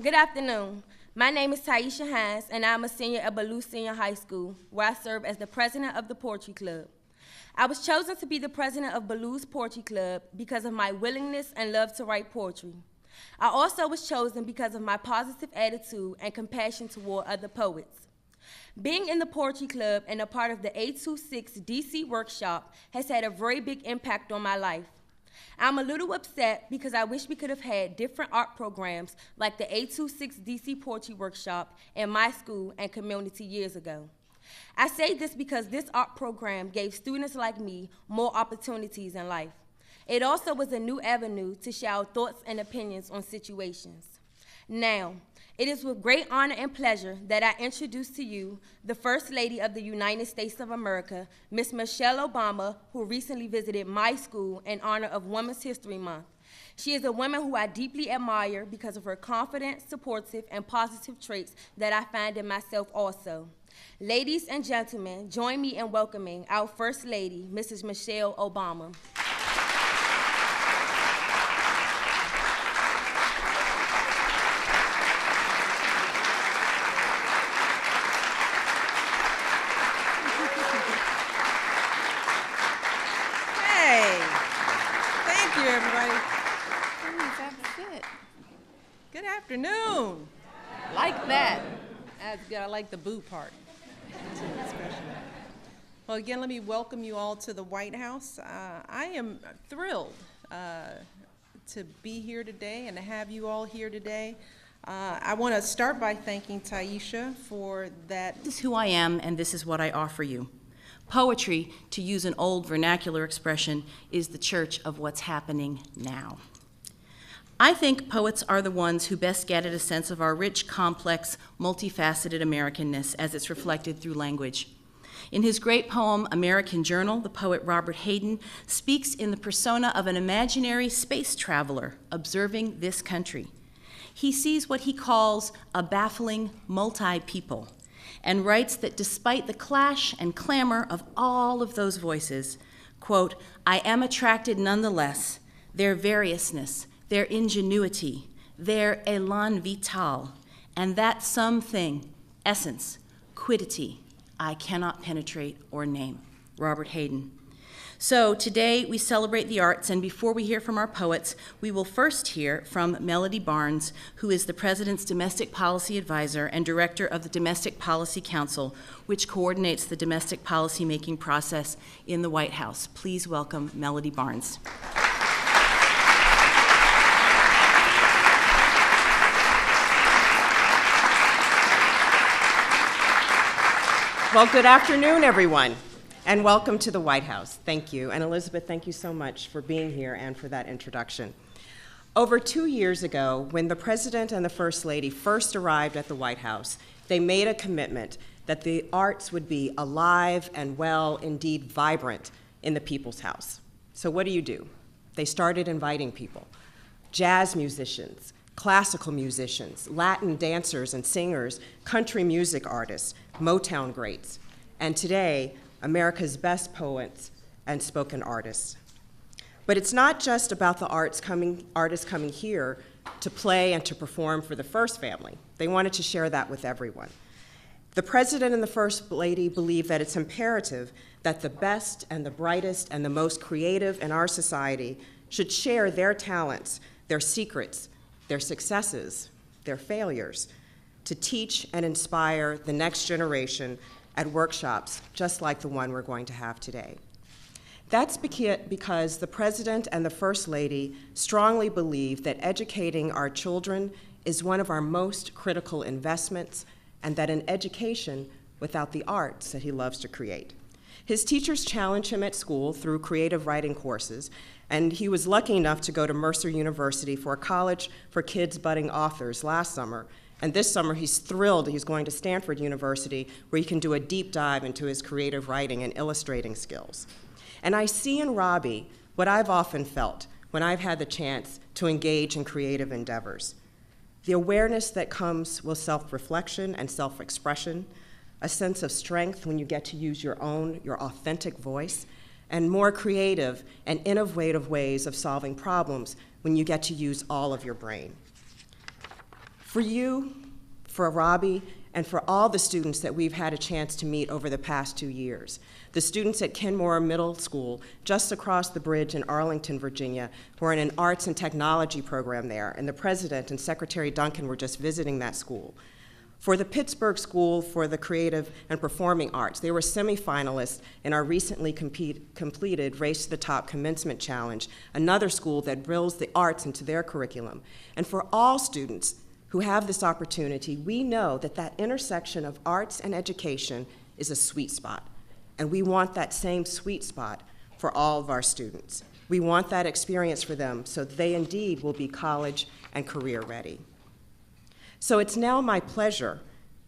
Good afternoon. My name is Taisha Hines, and I'm a senior at Ballou Senior High School, where I serve as the president of the Poetry Club. I was chosen to be the president of Ballou's Poetry Club because of my willingness and love to write poetry. I also was chosen because of my positive attitude and compassion toward other poets. Being in the Poetry Club and a part of the 826 DC workshop has had a very big impact on my life. I'm a little upset because I wish we could have had different art programs like the 826 DC Poetry Workshop in my school and community years ago. I say this because this art program gave students like me more opportunities in life. It also was a new avenue to share our thoughts and opinions on situations. Now, It is with great honor and pleasure that I introduce to you the First Lady of the United States of America, Ms. Michelle Obama, who recently visited my school in honor of Women's History Month. She is a woman who I deeply admire because of her confident, supportive, and positive traits that I find in myself also. Ladies and gentlemen, join me in welcoming our First Lady, Mrs. Michelle Obama. Good afternoon. Like that. That's good. I like the boo part. Well, again, let me welcome you all to the White House. I am thrilled to be here today and to have you all here today. I want to start by thanking Taisha for that. This is who I am, and this is what I offer you. Poetry, to use an old vernacular expression, is the church of what's happening now. I think poets are the ones who best get at a sense of our rich, complex, multifaceted Americanness as it's reflected through language. In his great poem, American Journal, the poet Robert Hayden speaks in the persona of an imaginary space traveler observing this country. He sees what he calls a baffling multi-people and writes that despite the clash and clamor of all of those voices, quote, I am attracted nonetheless, their variousness, their ingenuity, their élan vital, and that something, essence, quiddity, I cannot penetrate or name. Robert Hayden. So today we celebrate the arts, and before we hear from our poets, we will first hear from Melody Barnes, who is the President's Domestic Policy Advisor and Director of the Domestic Policy Council, which coordinates the domestic policy-making process in the White House. Please welcome Melody Barnes. Well, good afternoon, everyone, and welcome to the White House. Thank you. And Elizabeth, thank you so much for being here and for that introduction. Over 2 years ago, when the President and the First Lady first arrived at the White House, they made a commitment that the arts would be alive and well, indeed vibrant, in the People's House. So what do? They started inviting people, jazz musicians, classical musicians, Latin dancers and singers, country music artists, Motown greats, and today, America's best poets and spoken artists. But it's not just about the artists coming here to play and to perform for the First Family. They wanted to share that with everyone. The President and the First Lady believe that it's imperative that the best and the brightest and the most creative in our society should share their talents, their secrets, their successes, their failures, to teach and inspire the next generation at workshops just like the one we're going to have today. That's because the President and the First Lady strongly believe that educating our children is one of our most critical investments, and that an education without the arts that he loves to create. His teachers challenge him at school through creative writing courses, and he was lucky enough to go to Mercer University for a college for kids budding authors last summer. And this summer, he's thrilled he's going to Stanford University, where he can do a deep dive into his creative writing and illustrating skills. And I see in Robbie what I've often felt when I've had the chance to engage in creative endeavors. The awareness that comes with self-reflection and self-expression, a sense of strength when you get to use your authentic voice, and more creative and innovative ways of solving problems when you get to use all of your brain. For you, for Robbie, and for all the students that we've had a chance to meet over the past 2 years, the students at Kenmore Middle School, just across the bridge in Arlington, Virginia, who are in an arts and technology program there, and the President and Secretary Duncan were just visiting that school. For the Pittsburgh School for the Creative and Performing Arts, they were semifinalists in our recently completed Race to the Top Commencement Challenge, another school that drills the arts into their curriculum. And for all students who have this opportunity, we know that that intersection of arts and education is a sweet spot. And we want that same sweet spot for all of our students. We want that experience for them so they indeed will be college and career ready. So it's now my pleasure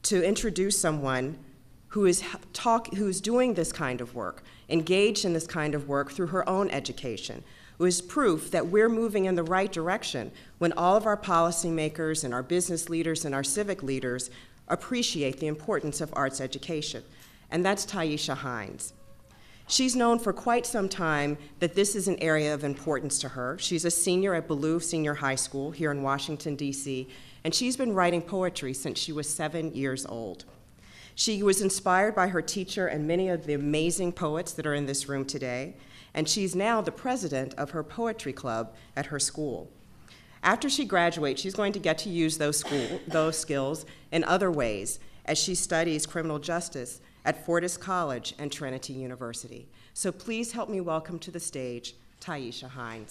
to introduce someone who's doing this kind of work, engaged in this kind of work through her own education, who is proof that we're moving in the right direction when all of our policymakers and our business leaders and our civic leaders appreciate the importance of arts education, and that's Taisha Hines. She's known for quite some time that this is an area of importance to her. She's a senior at Ballou Senior High School here in Washington, D.C., and she's been writing poetry since she was 7 years old. She was inspired by her teacher and many of the amazing poets that are in this room today, and she's now the president of her poetry club at her school. After she graduates, she's going to get to use those skills in other ways as she studies criminal justice at Fortis College and Trinity University. So please help me welcome to the stage Taisha Hines.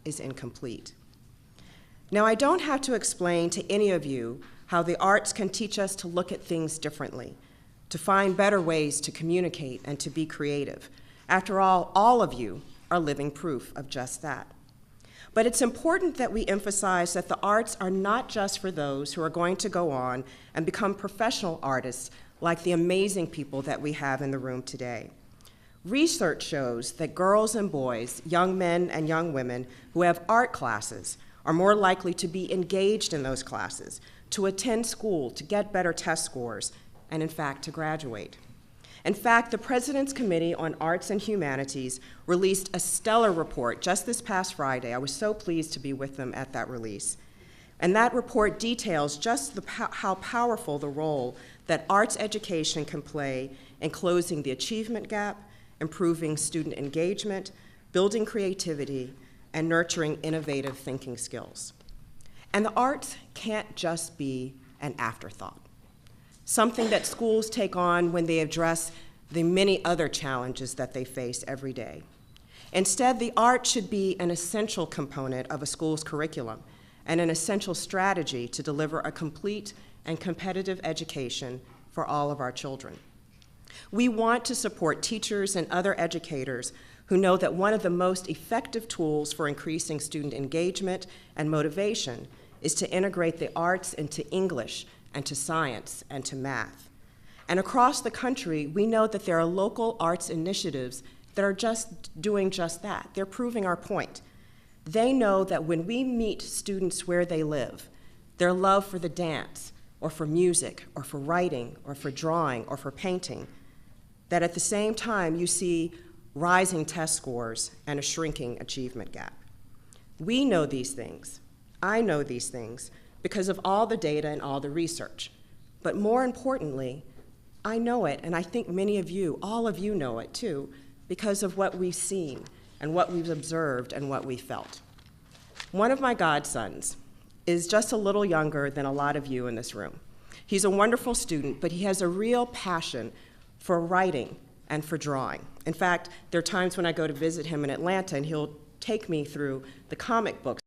Is incomplete. Now, I don't have to explain to any of you how the arts can teach us to look at things differently, to find better ways to communicate and to be creative. After all of you are living proof of just that. But it's important that we emphasize that the arts are not just for those who are going to go on and become professional artists like the amazing people that we have in the room today. Research shows that girls and boys, young men and young women who have art classes are more likely to be engaged in those classes, to attend school, to get better test scores, and in fact, to graduate. In fact, the President's Committee on Arts and Humanities released a stellar report just this past Friday. I was so pleased to be with them at that release. And that report details just how powerful the role that arts education can play in closing the achievement gap, improving student engagement, building creativity, and nurturing innovative thinking skills. And the arts can't just be an afterthought, something that schools take on when they address the many other challenges that they face every day. Instead, the arts should be an essential component of a school's curriculum and an essential strategy to deliver a complete and competitive education for all of our children. We want to support teachers and other educators who know that one of the most effective tools for increasing student engagement and motivation is to integrate the arts into English and to science and to math. And across the country, we know that there are local arts initiatives that are just doing just that. They're proving our point. They know that when we meet students where they live, their love for the dance, or for music, or for writing, or for drawing, or for painting, that at the same time you see rising test scores and a shrinking achievement gap. We know these things. I know these things because of all the data and all the research. But more importantly, I know it, and I think many of you, all of you know it too, because of what we've seen and what we've observed and what we felt. One of my godsons is just a little younger than a lot of you in this room. He's a wonderful student, but he has a real passion for writing and for drawing. In fact, there are times when I go to visit him in Atlanta and he'll take me through the comic books